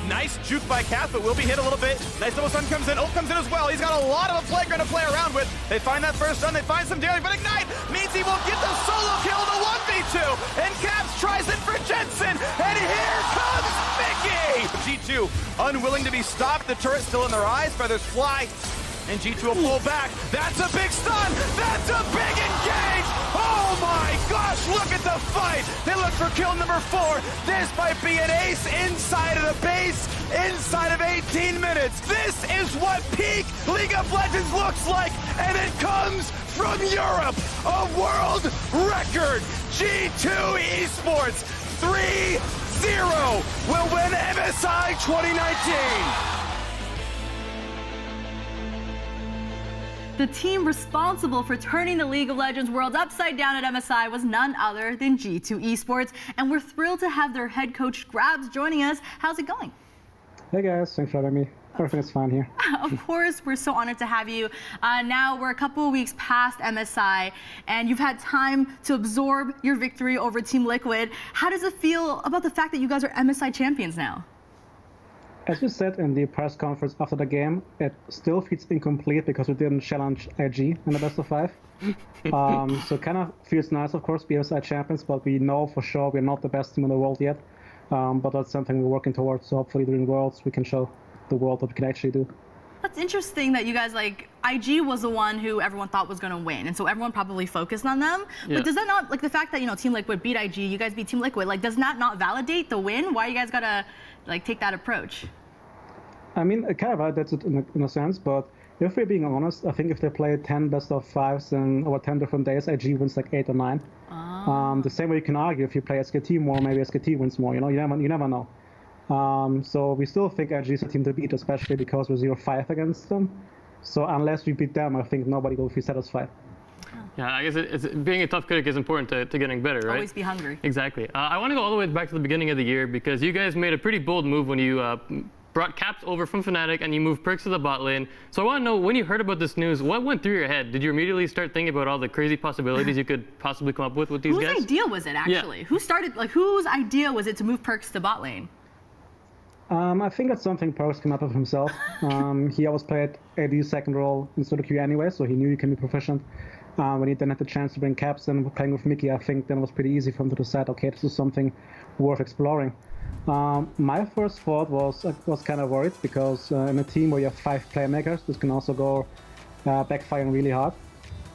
Nice juke by Cath, but will be hit a little bit. Nice double stun comes in. Ult comes in as well. He's got a lot of a playground to play around with. They find that first stun. They find some damage, but Ignite means he will get the solo kill in the 1v2. And Caps tries it for Jensen. And here comes Mickey. G2 unwilling to be stopped. The turret still in their eyes. Feathers fly. And G2 will pull back. That's a big stun. That's a big engage. Oh my gosh, look at the fight. They look for kill number 4. This might be an ace inside of the base, inside of 18 minutes. This is what peak League of Legends looks like. And it comes from Europe. A world record. G2 Esports 3-0 will win MSI 2019. The team responsible for turning the League of Legends world upside down at MSI was none other than G2 Esports, and we're thrilled to have their head coach Grabbz joining us. How's it going? Hey guys, thanks for having me. Everything's fine here. Of course, we're so honored to have you. Now we're a couple of weeks past MSI, and you've had time to absorb your victory over Team Liquid. How does it feel about the fact that you guys are MSI champions now? As you said in the press conference after the game, it still feels incomplete because we didn't challenge IG in the best of 5. So it kind of feels nice, of course, be MSI champions, but we know for sure we're not the best team in the world yet. But that's something we're working towards, so hopefully during Worlds we can show the world what we can actually do. That's interesting that you guys, like, IG was the one who everyone thought was going to win, and so everyone probably focused on them. Yeah. But does that not, like, the fact that, you know, Team Liquid beat IG, you guys beat Team Liquid, like, does that not validate the win? Why you guys gotta, like, take that approach? I mean, it kind of validates it in a sense, but if we're being honest, I think if they play 10 best of 5s in over 10 different days, IG wins like 8 or 9. The same way you can argue if you play SKT more, maybe SKT wins more, you know, you never know. So we still think IG is a team to beat, especially because we're 0-5 against them. So unless we beat them, I think nobody will be satisfied. Yeah, I guess being a tough critic is important to getting better, right? Always be hungry. Exactly. I want to go all the way back to the beginning of the year because you guys made a pretty bold move when you brought Caps over from Fnatic and you moved Perkz to the bot lane. So I want to know, when you heard about this news, what went through your head? Did you immediately start thinking about all the crazy possibilities you could possibly come up with these guys? Whose idea was it, actually? Yeah. Whose idea was it to move Perkz to bot lane? I think that's something Perkz came up with himself. He always played AD's second role in solo queue anyway, so he knew he can be proficient. When he then had the chance to bring Caps in playing with Mickey, I think then it was pretty easy for him to decide, okay, this is something worth exploring. My first thought was kind of worried because in a team where you have 5 playmakers, this can also go backfiring really hard.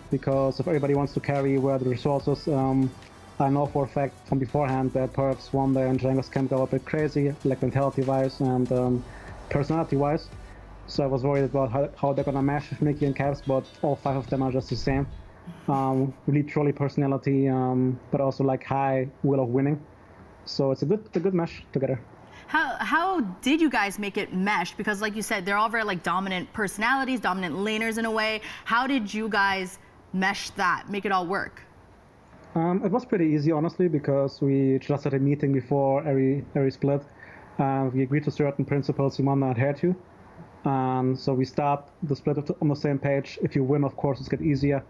Because if everybody wants to carry where the resources, I know for a fact from beforehand that Perkz, Wonder, and Django's can go a bit crazy, like mentality-wise and personality-wise. So I was worried about how they're gonna mesh with Mickey and Caps, but all 5 of them are just the same. Really truly personality, but also like high will of winning. So it's a good mesh together. How did you guys make it mesh? Because like you said, they're all very like dominant personalities, dominant laners in a way. How did you guys mesh that, make it all work? It was pretty easy, honestly, because we just had a meeting before every split. We agreed to certain principles we want to adhere to. So we start the split on the same page. If you win, of course, it's get easier.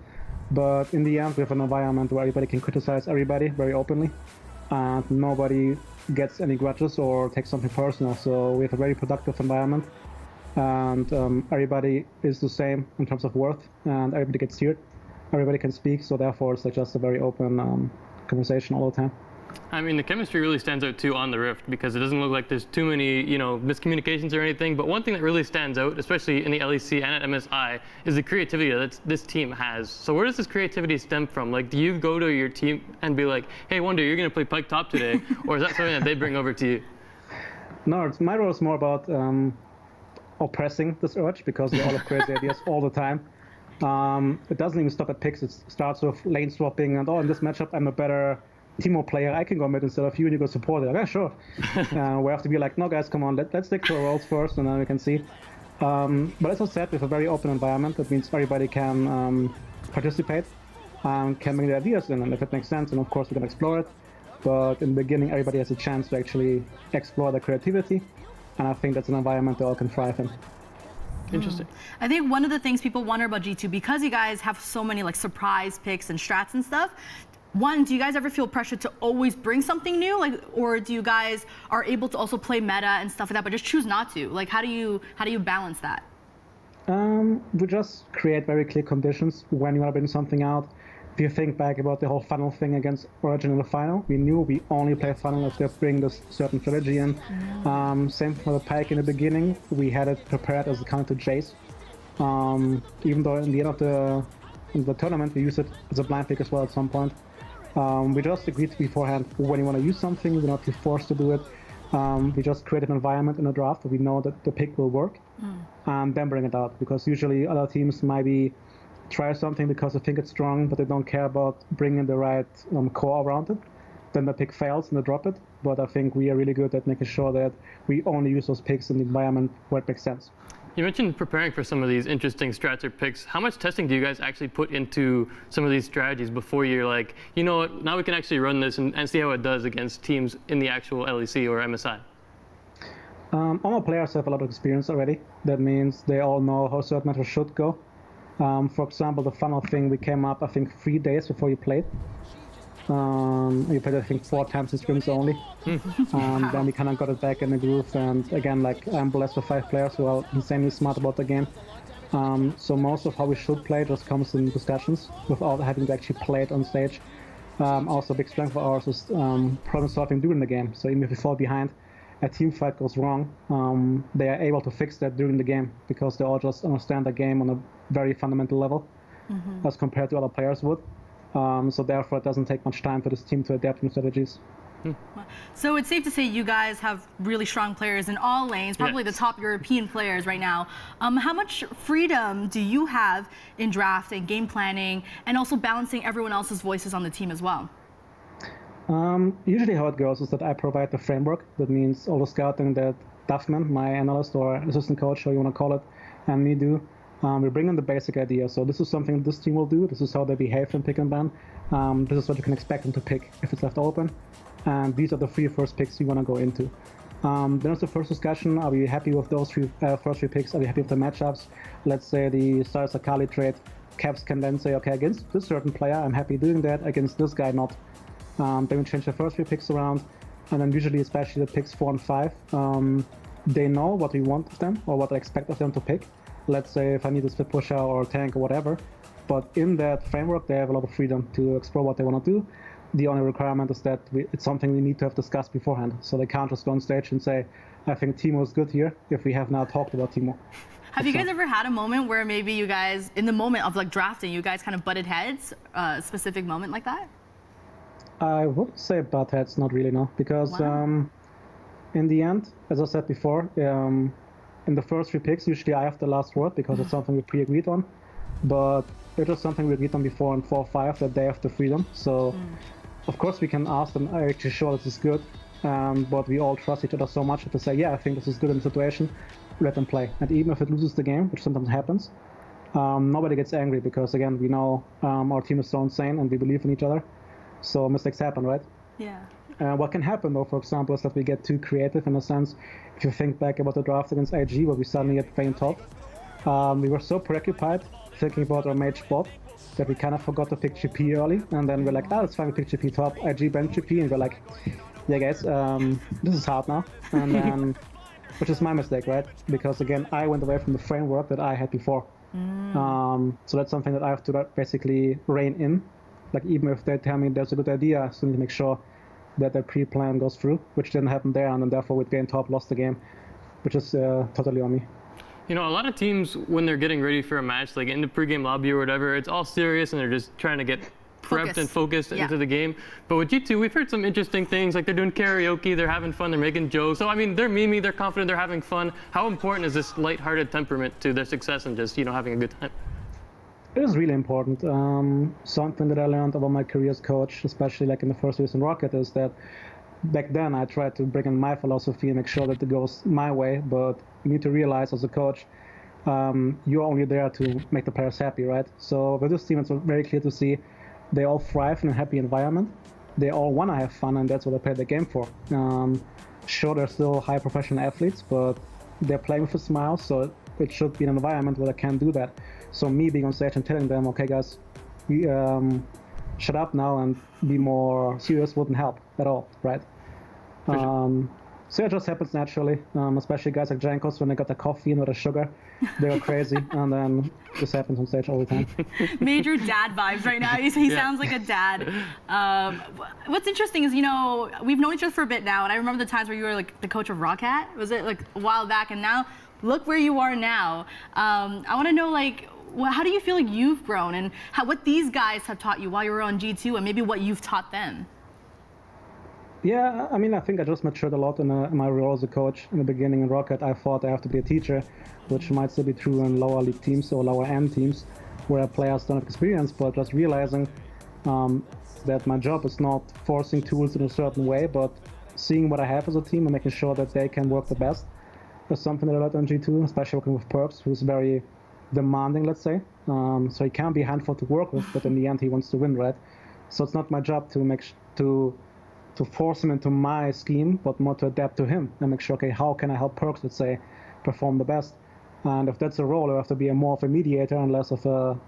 But in the end, we have an environment where everybody can criticize everybody very openly. And nobody gets any grudges or takes something personal. So we have a very productive environment. And everybody is the same in terms of worth. And everybody gets heard. Everybody can speak. So therefore, it's like just a very open conversation all the time. I mean, the chemistry really stands out too on the Rift because it doesn't look like there's too many, miscommunications or anything. But one thing that really stands out, especially in the LEC and at MSI, is the creativity that this team has. So where does this creativity stem from? Like, do you go to your team and be like, hey, Wonder, you're going to play Pike top today? Or is that something that they bring over to you? No, my role is more about oppressing this urge because we all have crazy ideas all the time. It doesn't even stop at picks. It starts with lane swapping and, in this matchup, I'm a better Teemo player, I can go mid instead of you, and you go support it. Like, yeah, sure. We have to be like, no, guys, come on, let's stick to our roles first, and then we can see. But as I said, we have a very open environment. That means everybody can participate, can bring their ideas in, and if it makes sense, and of course we can explore it. But in the beginning, everybody has a chance to actually explore their creativity. and I think that's an environment they all can thrive in. Interesting. I think one of the things people wonder about G2, because you guys have so many like surprise picks and strats and stuff, one, do you guys ever feel pressure to always bring something new, like, or do you guys are able to also play meta and stuff like that, but just choose not to? Like, how do you balance that? We just create very clear conditions when you want to bring something out. If you think back about the whole funnel thing against Origin in the final, we knew we only play funnel if they bring this certain strategy in. Same for the Pike in the beginning, we had it prepared as a counter to Jace. Even though in the end of the tournament we used it as a blind pick as well at some point. We just agreed beforehand when you want to use something, we're not too forced to do it. We just create an environment in a draft that we know that the pick will work, and then bring it out. Because usually other teams maybe try something because they think it's strong, but they don't care about bringing the right core around it. Then the pick fails and they drop it. But I think we are really good at making sure that we only use those picks in the environment where it makes sense. You mentioned preparing for some of these interesting strats or picks. How much testing do you guys actually put into some of these strategies before you're like, you know what, now we can actually run this and see how it does against teams in the actual LEC or MSI? All my players have a lot of experience already. That means they all know how certain matters should go. For example, the funnel thing, we came up, I think, 3 days before you played. You played, I think, 4 times in scrims only. Then we kind of got it back in the groove, and again, like, I'm blessed with 5 players who are insanely smart about the game. So most of how we should play just comes in discussions without having to actually play it on stage. Also, a big strength of ours is problem solving during the game. So even if we fall behind, a team fight goes wrong, they are able to fix that during the game because they all just understand the game on a very fundamental level as compared to other players would. So therefore it doesn't take much time for this team to adapt new strategies. So it's safe to say you guys have really strong players in all lanes, probably the top European players right now. How much freedom do you have in draft and game planning and also balancing everyone else's voices on the team as well? Usually how it goes is that I provide the framework. That means all the scouting that Duffman, my analyst or assistant coach, or you want to call it, and me do. We bring in the basic idea. So this is something this team will do. This is how they behave in pick and ban. This is what you can expect them to pick if it's left open. And these are the 3 first picks you want to go into. There's the first discussion. Are we happy with those first 3 picks? Are we happy with the matchups? Let's say the Stars Akali trade. Caps can then say, okay, against this certain player, I'm happy doing that. Against this guy, not. Then we change the first 3 picks around. And then usually, especially the picks 4 and 5, they know what we want of them or what I expect of them to pick. Let's say if I need a split pusher or tank or whatever. But in that framework, they have a lot of freedom to explore what they want to do. The only requirement is that it's something we need to have discussed beforehand. So they can't just go on stage and say, I think Timo is good here, if we have not talked about Timo. Have you guys ever had a moment where maybe you guys, in the moment of like drafting, you guys kind of butted heads, a specific moment like that? I would say butt heads, not really, no. Because in the end, as I said before, in the first 3 picks, usually I have the last word because it's something we pre-agreed on. But it was something we agreed on before in 4-5 that they have the freedom. So, of course, we can ask them, are you actually sure this is good? But we all trust each other so much that to say, yeah, I think this is good in the situation, let them play. And even if it loses the game, which sometimes happens, nobody gets angry because, again, we know our team is so insane and we believe in each other. So mistakes happen, right? Yeah. What can happen, though, for example, is that we get too creative in a sense. If you think back about the draft against IG, where we suddenly get Vayne top, we were so preoccupied thinking about our mage bot that we kind of forgot to pick GP early. And then we're like, it's fine, we pick GP top, IG bench GP, and we're like, yeah, guys, this is hard now. And then, which is my mistake, right? Because, again, I went away from the framework that I had before. So that's something that I have to basically rein in. Like, even if they tell me there's a good idea, I still need to make sure that the pre-plan goes through, which didn't happen there, and then therefore with Vayne top lost the game, which is totally on me. You know, a lot of teams, when they're getting ready for a match, like in the pregame lobby or whatever, it's all serious and they're just trying to get prepped and focused into the game. But with G2, we've heard some interesting things, like they're doing karaoke, they're having fun, they're making jokes. So, I mean, they're memey, they're confident, they're having fun. How important is this lighthearted temperament to their success and just, you know, having a good time? It is really important. Something that I learned about my career as coach, especially like in the first years in Rocket, is that back then I tried to bring in my philosophy and make sure that it goes my way, but you need to realize as a coach, you're only there to make the players happy, right? So with this team, it's very clear to see they all thrive in a happy environment. they all want to have fun, and that's what they play the game for. Sure, they're still high professional athletes, but they're playing with a smile, so it should be an environment where they can do that. So me being on stage and telling them, okay guys, we, shut up now and be more serious wouldn't help at all, right? So it just happens naturally, especially guys like Jankos, when they got the coffee and the sugar, they go crazy, and then this happens on stage all the time. Major dad vibes right now. He sounds like a dad. What's interesting is, you know, we've known each other for a bit now, and I remember the times where you were like the coach of Rocket. Was it like a while back? And now, look where you are now. I want to know, like, how do you feel like you've grown, and what these guys have taught you while you were on G2, and maybe what you've taught them? Yeah, I mean, I think I just matured a lot in my role as a coach. In the beginning in Rocket, I thought I have to be a teacher, which might still be true in lower league teams or lower end teams, where players don't have experience, but just realizing that my job is not forcing tools in a certain way, but seeing what I have as a team and making sure that they can work the best. That's something that I learned on G2, especially working with Perks, who's very demanding, let's say. So he can be a handful to work with, but in the end he wants to win, right? So it's not my job to force him into my scheme, but more to adapt to him and make sure, okay, how can I help Perks, let's say, perform the best? And if that's a role, I have to be more of a mediator and less of a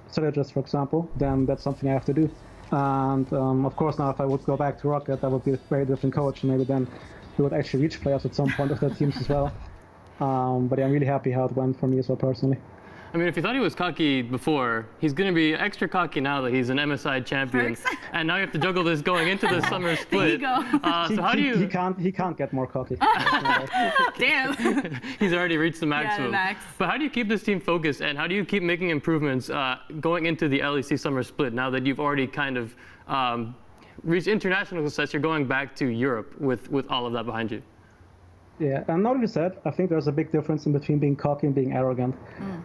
strategist, for example, then that's something I have to do. And of course, now if I would go back to Rocket, I would be a very different coach, and maybe then we would actually reach playoffs at some point of their teams as well. But yeah, I'm really happy how it went for me as well personally. I mean, if you thought he was cocky before, he's going to be extra cocky now that he's an MSI champion. And now you have to juggle this going into the summer split. There you go. So how do you... He can't get more cocky. Damn. He's already reached the maximum. Yeah, the max. But how do you keep this team focused, and how do you keep making improvements going into the LEC summer split now that you've already kind of reached international success? You're going back to Europe with all of that behind you. Yeah, and now that you said, I think there's a big difference in between being cocky and being arrogant.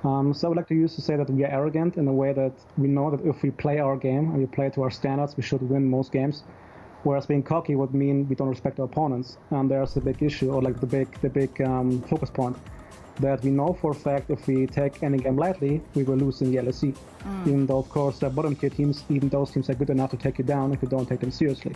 So I would like to use to say that we are arrogant in a way that we know that if we play our game and we play to our standards, we should win most games. Whereas being cocky would mean we don't respect our opponents, and there's a big issue, or like the big focus point, that we know for a fact if we take any game lightly, we will lose in the LEC. Even though, of course, the bottom tier teams, even those teams are good enough to take you down if you don't take them seriously.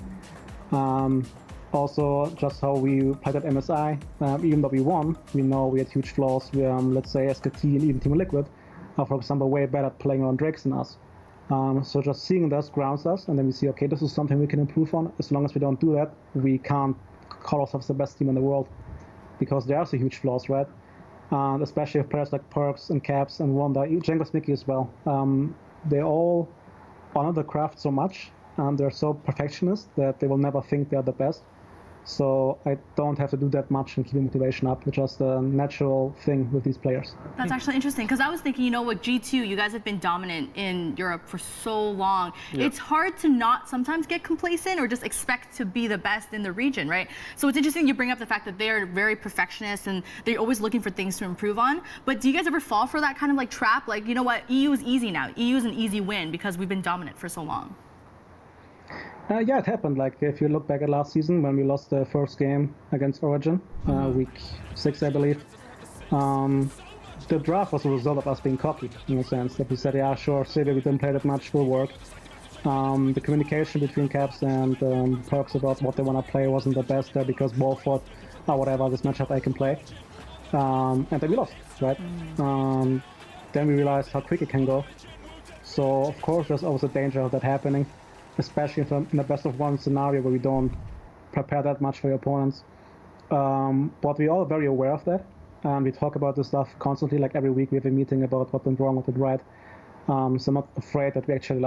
Also, just how we played at MSI, even though we won, we know we had huge flaws. Let's say SKT and even Team Liquid are, for example, way better at playing around Drakes than us. So just seeing this grounds us, and then we see, okay, this is something we can improve on. As long as we don't do that, we can't call ourselves the best team in the world, because there are so huge flaws, right? Especially with players like Perks and Caps and Wanda, Jengos Mickey as well. They all honor the craft so much, and they're so perfectionist that they will never think they're the best. So I don't have to do that much and keep the motivation up. It's just a natural thing with these players. That's actually interesting, because I was thinking, you know, with G2, you guys have been dominant in Europe for so long. Yep. It's hard to not sometimes get complacent or just expect to be the best in the region, right? So it's interesting you bring up the fact that they're very perfectionist and they're always looking for things to improve on. But do you guys ever fall for that kind of like trap? Like, you know what, EU is easy now. EU is an easy win because we've been dominant for so long. Yeah, it happened. Like, if you look back at last season when we lost the first game against Origin, week 6, I believe, the draft was a result of us being cocky, in a sense, that we said, yeah, sure, City, we didn't play that much, will work. The communication between Caps and Perks about what they want to play wasn't the best there, because both thought, oh, whatever, this matchup I can play. And then we lost, right? Then we realized how quick it can go. So, of course, there's always a danger of that happening, especially in a best-of-1 scenario where we don't prepare that much for your opponents. But we're all very aware of that, and we talk about this stuff constantly. Like every week we have a meeting about what went wrong, what went right. So I'm not afraid that we actually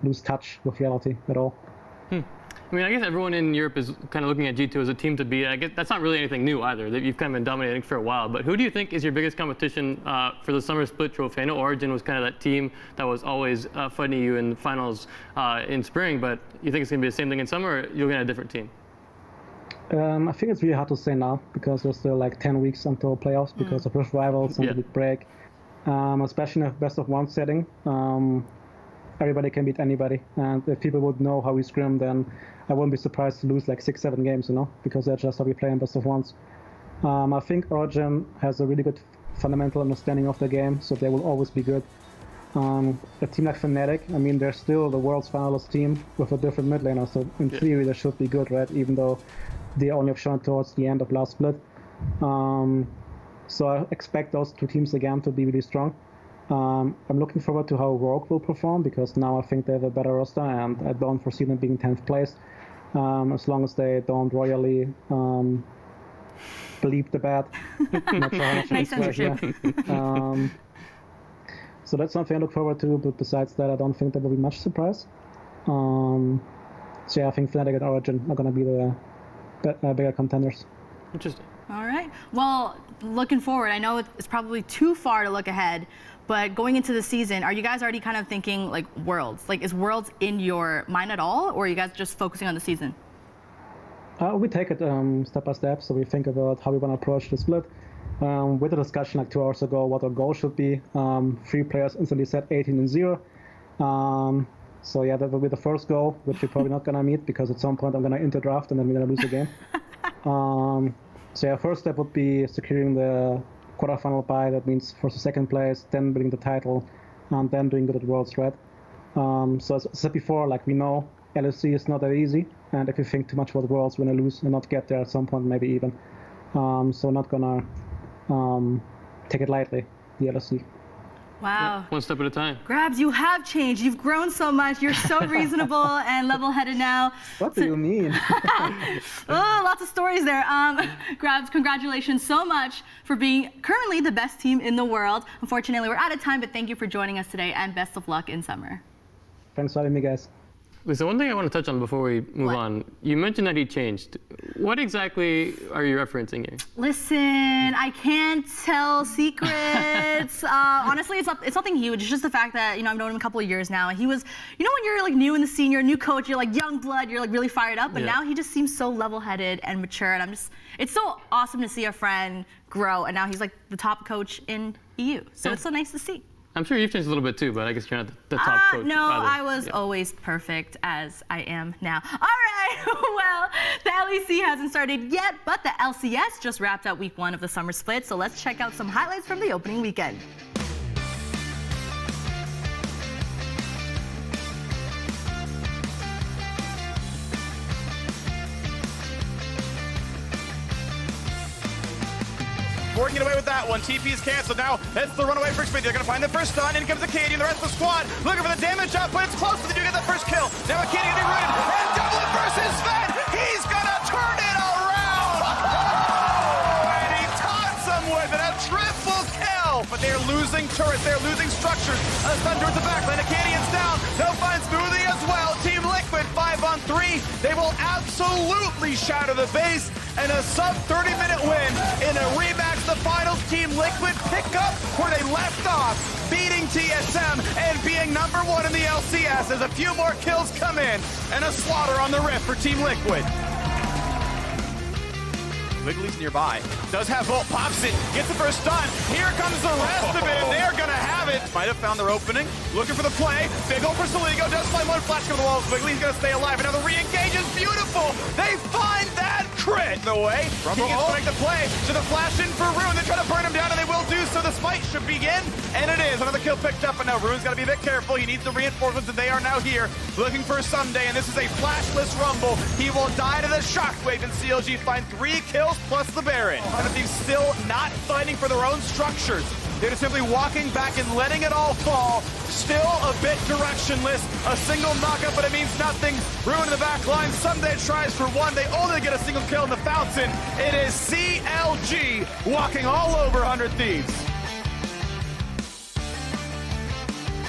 lose touch with reality at all. I mean, I guess everyone in Europe is kind of looking at G2 as a team to beat. I guess that's not really anything new either. You've kind of been dominating for a while. But who do you think is your biggest competition for the Summer Split Trophy? I know Origin was kind of that team that was always fighting you in the finals in spring, but you think it's going to be the same thing in summer, or you're going to have a different team? I think it's really hard to say now, because there's still like 10 weeks until playoffs because of Rift Rivals and the big break. Especially in a best-of-1 setting. Everybody can beat anybody, and if people would know how we scrim, then I wouldn't be surprised to lose like 6-7 games, you know, because that's just how we play in best-of-1s. I think Origin has a really good fundamental understanding of the game, so they will always be good. A team like Fnatic, I mean, they're still the world's finalist team with a different mid laner, so in theory they should be good, right? Even though they only have shown towards the end of last split. So I expect those two teams again to be really strong. I'm looking forward to how Rogue will perform, because now I think they have a better roster, and I don't foresee them being 10th place, as long as they don't royally bleep the bad. Not sure how much Nice censorship. So that's something I look forward to, but besides that, I don't think there will be much surprise. So yeah, I think Fnatic and Origin are going to be the bigger contenders. Interesting. All right. Well, looking forward, I know it's probably too far to look ahead, but going into the season, are you guys already kind of thinking like Worlds? Like, is Worlds in your mind at all, or are you guys just focusing on the season? We take it step by step, so we think about how we want to approach the split. With the discussion like 2 hours ago, what our goal should be. 3 players instantly set 18-0. So yeah, that will be the first goal, which we're probably not going to meet, because at some point I'm going to interdraft and then we're going to lose the game. So yeah, first step would be securing the quarterfinal bye. That means first or second place, then winning the title, and then doing good at Worlds, right? So as I said before, like, we know LEC is not that easy, and if you think too much about Worlds, we're going to lose and not get there at some point, maybe even. So not gonna take it lightly, the LEC. Wow. One step at a time. Grabbz, you have changed. You've grown so much. You're so reasonable and level-headed now. What do you mean? Oh, lots of stories there. Grabbz, congratulations so much for being currently the best team in the world. Unfortunately, we're out of time, but thank you for joining us today, and best of luck in summer. Thanks for having me, guys. Lisa, one thing I want to touch on before we move on. You mentioned that he changed. What exactly are you referencing here? Listen, I can't tell secrets. Honestly, it's nothing huge. It's just the fact that, I've known him a couple of years now, and he was, when you're like new in the scene, you're a new coach, you're like young blood, you're like really fired up, but now he just seems so level-headed and mature, and it's so awesome to see a friend grow, and now he's like the top coach in EU. So it's so nice to see. I'm sure you've changed a little bit too, but I guess you're not the top coach. No, either. I was always perfect as I am now. All right, well, the LEC hasn't started yet, but the LCS just wrapped up week 1 of the summer split, so let's check out some highlights from the opening weekend. Working away with that one. TP is canceled. Now it's the runaway for Xfinity. They're going to find the first stun. In comes Acadian. The rest of the squad looking for the damage up, but it's close. They do get that first kill. Now Acadian getting rooted. And Dublin versus Sven. He's going to turn it around. Oh, and he taunts him with it. A triple kill. But they're losing turrets. They're losing structures. A stun towards the backline. Acadian's down. They'll find Smoothie as well. Team Liquid 5-on-3. They will absolutely shatter the base. And a sub 30-minute win in a rematch. The finals, Team Liquid pick up where they left off, beating TSM and being #1 in the LCS as a few more kills come in and a slaughter on the Rift for Team Liquid. Wiggly's nearby. Does have Volt, pops it, gets the first stun. Here comes the rest of it, and they're gonna have it. Might have found their opening. Looking for the play. Big ult for Soligo. Does find one flash over the walls. Wiggly's gonna stay alive. Another re-engage is beautiful. They find that crit the way. He gets to make the play. So the flash in for Ruin. They try to burn him down, and they will do so. The smite should begin, and it is. Another kill picked up, but now Ruin's gotta be a bit careful. He needs the reinforcements, and they are now here looking for Sunday, and this is a flashless rumble. He will die to the shockwave, and CLG find 3 kills plus the Baron. And the team's still not fighting for their own structures. They're just simply walking back and letting it all fall. Still a bit directionless. A single knockup, but it means nothing. Ruin in the back line. Sunday tries for 1. They only get a single kill in the fountain. It is CLG walking all over 100 Thieves.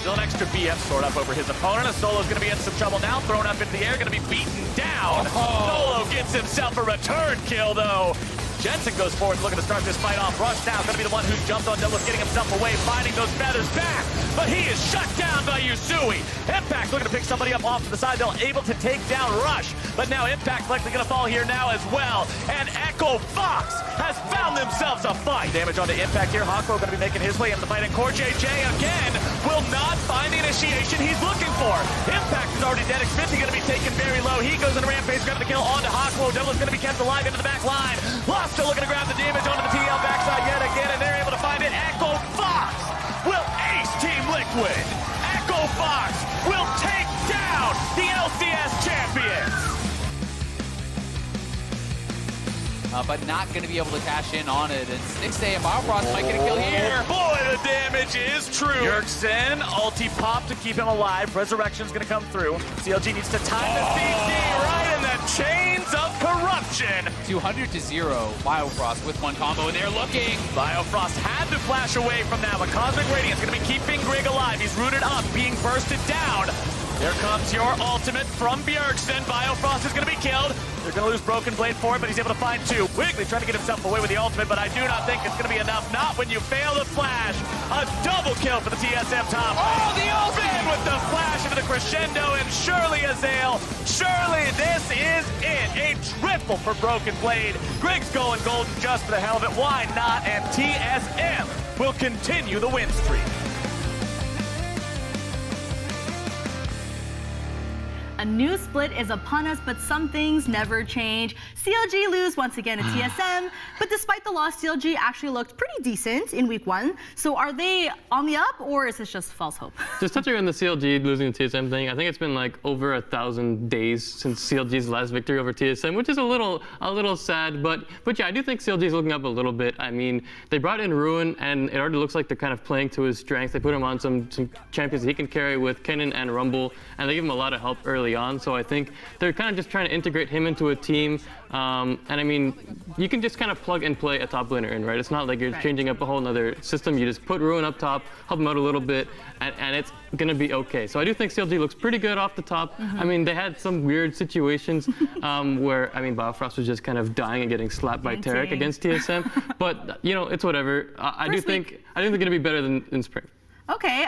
Still an extra BF sword up over his opponent. Solo's going to be in some trouble now. Thrown up into the air, going to be beaten down. Solo gets himself a return kill, though. Jensen goes forward looking to start this fight off. Rush now going to be the one who jumped on Douglas, getting himself away, finding those feathers back. But he is shut down by Yusui. Impact looking to pick somebody up off to the side. They're able to take down Rush. But now Impact likely going to fall here now as well. And Echo Fox has found themselves a fight. Damage onto Impact here. Hawkrow going to be making his way into the fight. And Core JJ again will not find the initiation he's looking for. Impact is already dead. Xfinity going to be taken very low. He goes in a rampage, grabbing the kill onto Hawkrow. Douglas going to be kept alive into the back line. Lost still looking to grab the damage onto the TL backside yet again, and they're able to find it. Echo Fox will ace Team Liquid. Fox will take down the LCS champions. But not going to be able to cash in on it. And Stixxay and Biofrost might get a kill here. Boy, the damage is true. Yerksen, ulti pop to keep him alive. Resurrection's going to come through. CLG needs to time the CC right in the chains of corruption. 200-0, Biofrost with one combo, and they're looking. Biofrost had to flash away from that, but Cosmic Radiance going to be keeping Grig alive. He's rooted up, being bursted down. Here comes your ultimate from Bjergsen. Biofrost is going to be killed. They're going to lose Broken Blade for it, but he's able to find two. Wiggly trying to get himself away with the ultimate, but I do not think it's going to be enough. Not when you fail the flash. A double kill for the TSM top. Oh, the ultimate! Finn with the flash into the crescendo, and surely Azael. Surely this is it. A triple for Broken Blade. Grig's going golden just for the hell of it. Why not? And TSM will continue the win streak. A new split is upon us, but some things never change. CLG lose once again at TSM, but despite the loss, CLG actually looked pretty decent in week 1. So are they on the up, or is this just false hope? Just touching on the CLG losing the TSM thing, I think it's been like over 1,000 days since CLG's last victory over TSM, which is a little sad, but yeah, I do think CLG is looking up a little bit. I mean, they brought in Ruin, and it already looks like they're kind of playing to his strengths. They put him on some champions that he can carry with Kennen and Rumble, and they give him a lot of help early on. So I think they're kind of just trying to integrate him into a team. And I mean, you can just kind of plug and play a top laner in, right? It's not like you're changing up a whole nother system. You just put Ruin up top, help him out a little bit, and it's going to be okay. So I do think CLG looks pretty good off the top. I mean, they had some weird situations where, I mean, Biofrost was just kind of dying and getting slapped by Tarek against TSM. But, you know, it's whatever. I do think they're going to be better than in spring. Okay,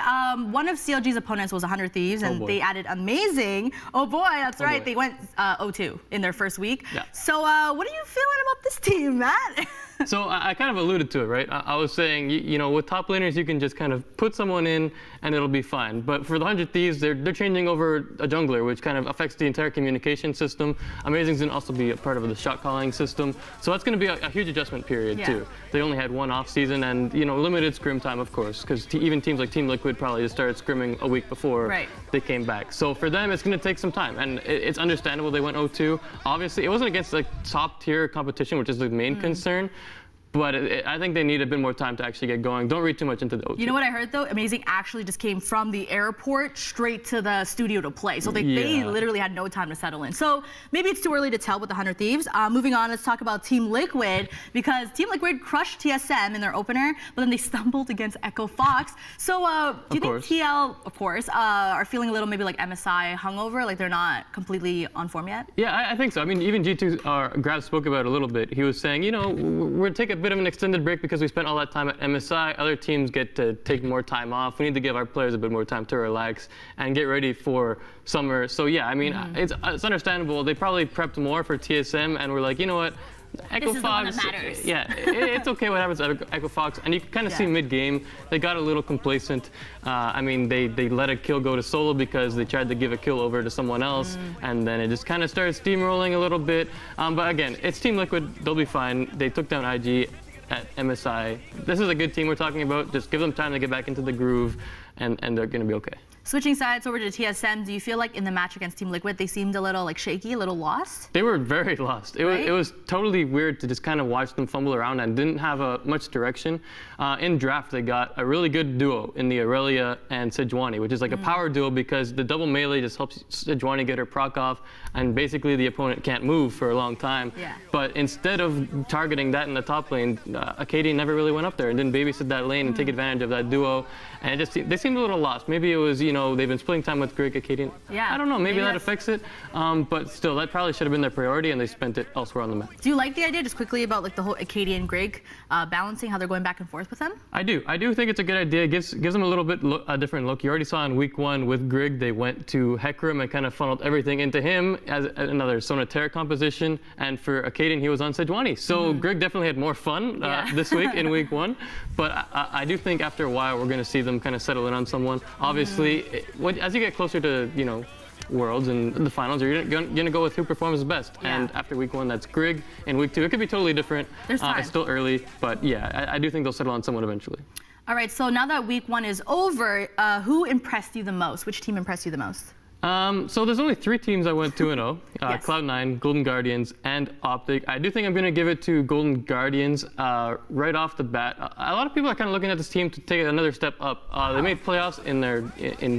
one of CLG's opponents was 100 Thieves, and they added Amazing. Oh boy, that's right. They went 0-2 in their first week. Yeah. So what are you feeling about this team, Matt? So I kind of alluded to it, right? I was saying, you know, with top laners, you can just kind of put someone in and it'll be fine. But for the 100 Thieves, they're changing over a jungler, which kind of affects the entire communication system. Amazing's going to also be a part of the shot calling system. So that's going to be a huge adjustment period, too. They only had one off season and, you know, limited scrim time, of course, because even teams like Team Liquid probably just started scrimming a week before they came back. So for them, it's going to take some time. And it's understandable they went 0-2. Obviously, it wasn't against like top tier competition, which is the main concern. But I think they need a bit more time to actually get going. Don't read too much into the 0-2. You know what I heard, though? Amazing actually just came from the airport straight to the studio to play. So they literally had no time to settle in. So maybe it's too early to tell with the 100 Thieves. Moving on, let's talk about Team Liquid, because Team Liquid crushed TSM in their opener, but then they stumbled against Echo Fox. So do you think TL, of course, are feeling a little maybe like MSI hungover, like they're not completely on form yet? Yeah, I think so. I mean, even G2, Grabbz spoke about it a little bit. He was saying, you know, we're taking a bit of an extended break because we spent all that time at MSI. Other teams get to take more time off. We need to give our players a bit more time to relax and get ready for summer. So yeah, I mean, it's understandable. They probably prepped more for TSM and we're like, you know what? Echo Fox, yeah, it's okay what happens at Echo Fox, and you can kind of see mid-game they got a little complacent. I mean, they let a kill go to solo because they tried to give a kill over to someone else, and then it just kind of started steamrolling a little bit. But again, it's Team Liquid; they'll be fine. They took down IG at MSI. This is a good team we're talking about. Just give them time to get back into the groove, and they're going to be okay. Switching sides over to TSM, do you feel like in the match against Team Liquid, they seemed a little like shaky, a little lost? They were very lost. It was totally weird to just kind of watch them fumble around and didn't have much direction. In draft, they got a really good duo in the Aurelia and Sejuani, which is like a power duo because the double melee just helps Sejuani get her proc off, and basically the opponent can't move for a long time. But instead of targeting that in the top lane, Acadian never really went up there and didn't babysit that lane and take advantage of that duo. And they seemed a little lost. Maybe it was, you know, they've been splitting time with Grig, Acadian. I don't know, maybe that affects it. But still, that probably should have been their priority, and they spent it elsewhere on the map. Do you like the idea, just quickly, about like the whole Acadian Grig balancing, how they're going back and forth with them? I do think it's a good idea. It gives them a little bit a different look. You already saw in week 1 with Grig, they went to Hecarim and kind of funneled everything into him as another Sonaterra composition. And for Acadian, he was on Sejuani. So Grig definitely had more fun this week in week 1. But I do think after a while, we're going to see them kind of settle in on someone. Obviously, as you get closer to, you know, Worlds and the finals, you're gonna go with who performs best. And after week 1, that's Grig. In week 2, it could be totally different. There's time. It's still early, but yeah, I do think they'll settle on someone eventually. All right, so now that week 1 is over, who impressed you the most? Which team impressed you the most? So there's only 3 teams I went 2-0, Yes. Cloud9, Golden Guardians, and Optic. I do think I'm going to give it to Golden Guardians right off the bat. A lot of people are kind of looking at this team to take another step up. They made playoffs in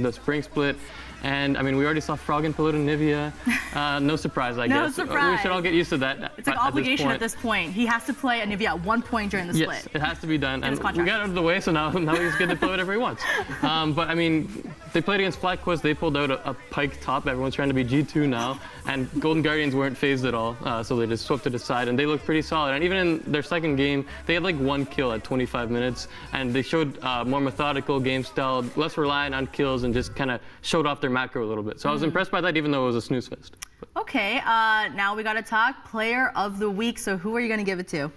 the spring split. And I mean, we already saw Frog and Piloto Nivea. No surprise, I guess. No surprise. We should all get used to that. It's like obligation at this point. He has to play a Nivea at one point during the split. Yes, it has to be done. And his we contract. got it out of the way, so now he just gets to play whatever he wants. But I mean, they played against FlyQuest. They pulled out a Pike top. Everyone's trying to be G2 now. And Golden Guardians weren't phased at all, so they just swept it aside. And they looked pretty solid. And even in their second game, they had like 1 kill at 25 minutes. And they showed more methodical game style, less reliant on kills, and just kind of showed off their macro a little bit. So I was impressed by that, even though it was a snooze fest. Okay, now we got to talk player of the week. So who are you going to give it to?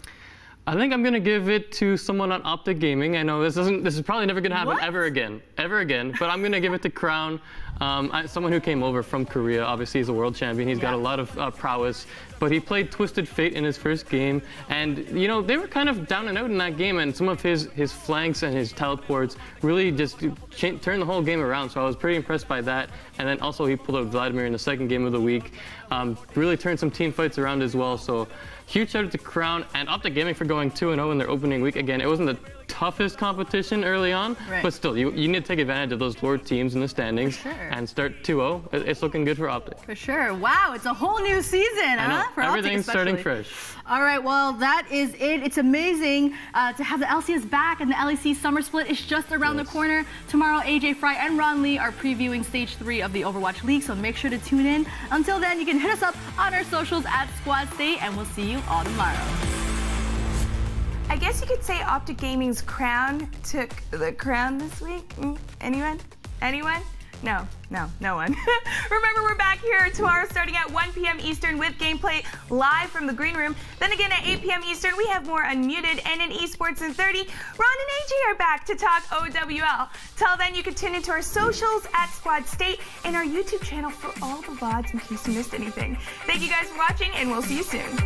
I think I'm going to give it to someone on Optic Gaming. I know this is probably never going to happen ever again, but I'm going to give it to Crown, someone who came over from Korea. Obviously, he's a world champion. He's got a lot of prowess, but he played Twisted Fate in his first game, and you know they were kind of down and out in that game, and some of his flanks and his teleports really just turned the whole game around. So I was pretty impressed by that. And then also he pulled out Vladimir in the second game of the week, really turned some team fights around as well. So huge shout out to Crown and Optic Gaming for going 2-0 in their opening week. Again, it wasn't the toughest competition early on, but still, you need to take advantage of those lower teams in the standings and start 2-0. It's looking good for Optic. For sure. Wow, it's a whole new season, huh? For Everything's Optic starting fresh. All right, well, that is it. It's amazing to have the LCS back, and the LEC Summer Split is just around the corner. Tomorrow, AJ Fry and Ron Lee are previewing Stage 3 of the Overwatch League, so make sure to tune in. Until then, you can hit us up on our socials at Squad State, and we'll see you all tomorrow. I guess you could say Optic Gaming's Crown took the crown this week. Anyone? No one. Remember, we're back here tomorrow starting at 1 p.m. Eastern with gameplay live from the green room. Then again at 8 p.m. Eastern, we have more Unmuted, and in Esports in 30, Ron and AJ are back to talk OWL. Till then, you can tune into our socials at Squad State and our YouTube channel for all the VODs in case you missed anything. Thank you guys for watching, and we'll see you soon.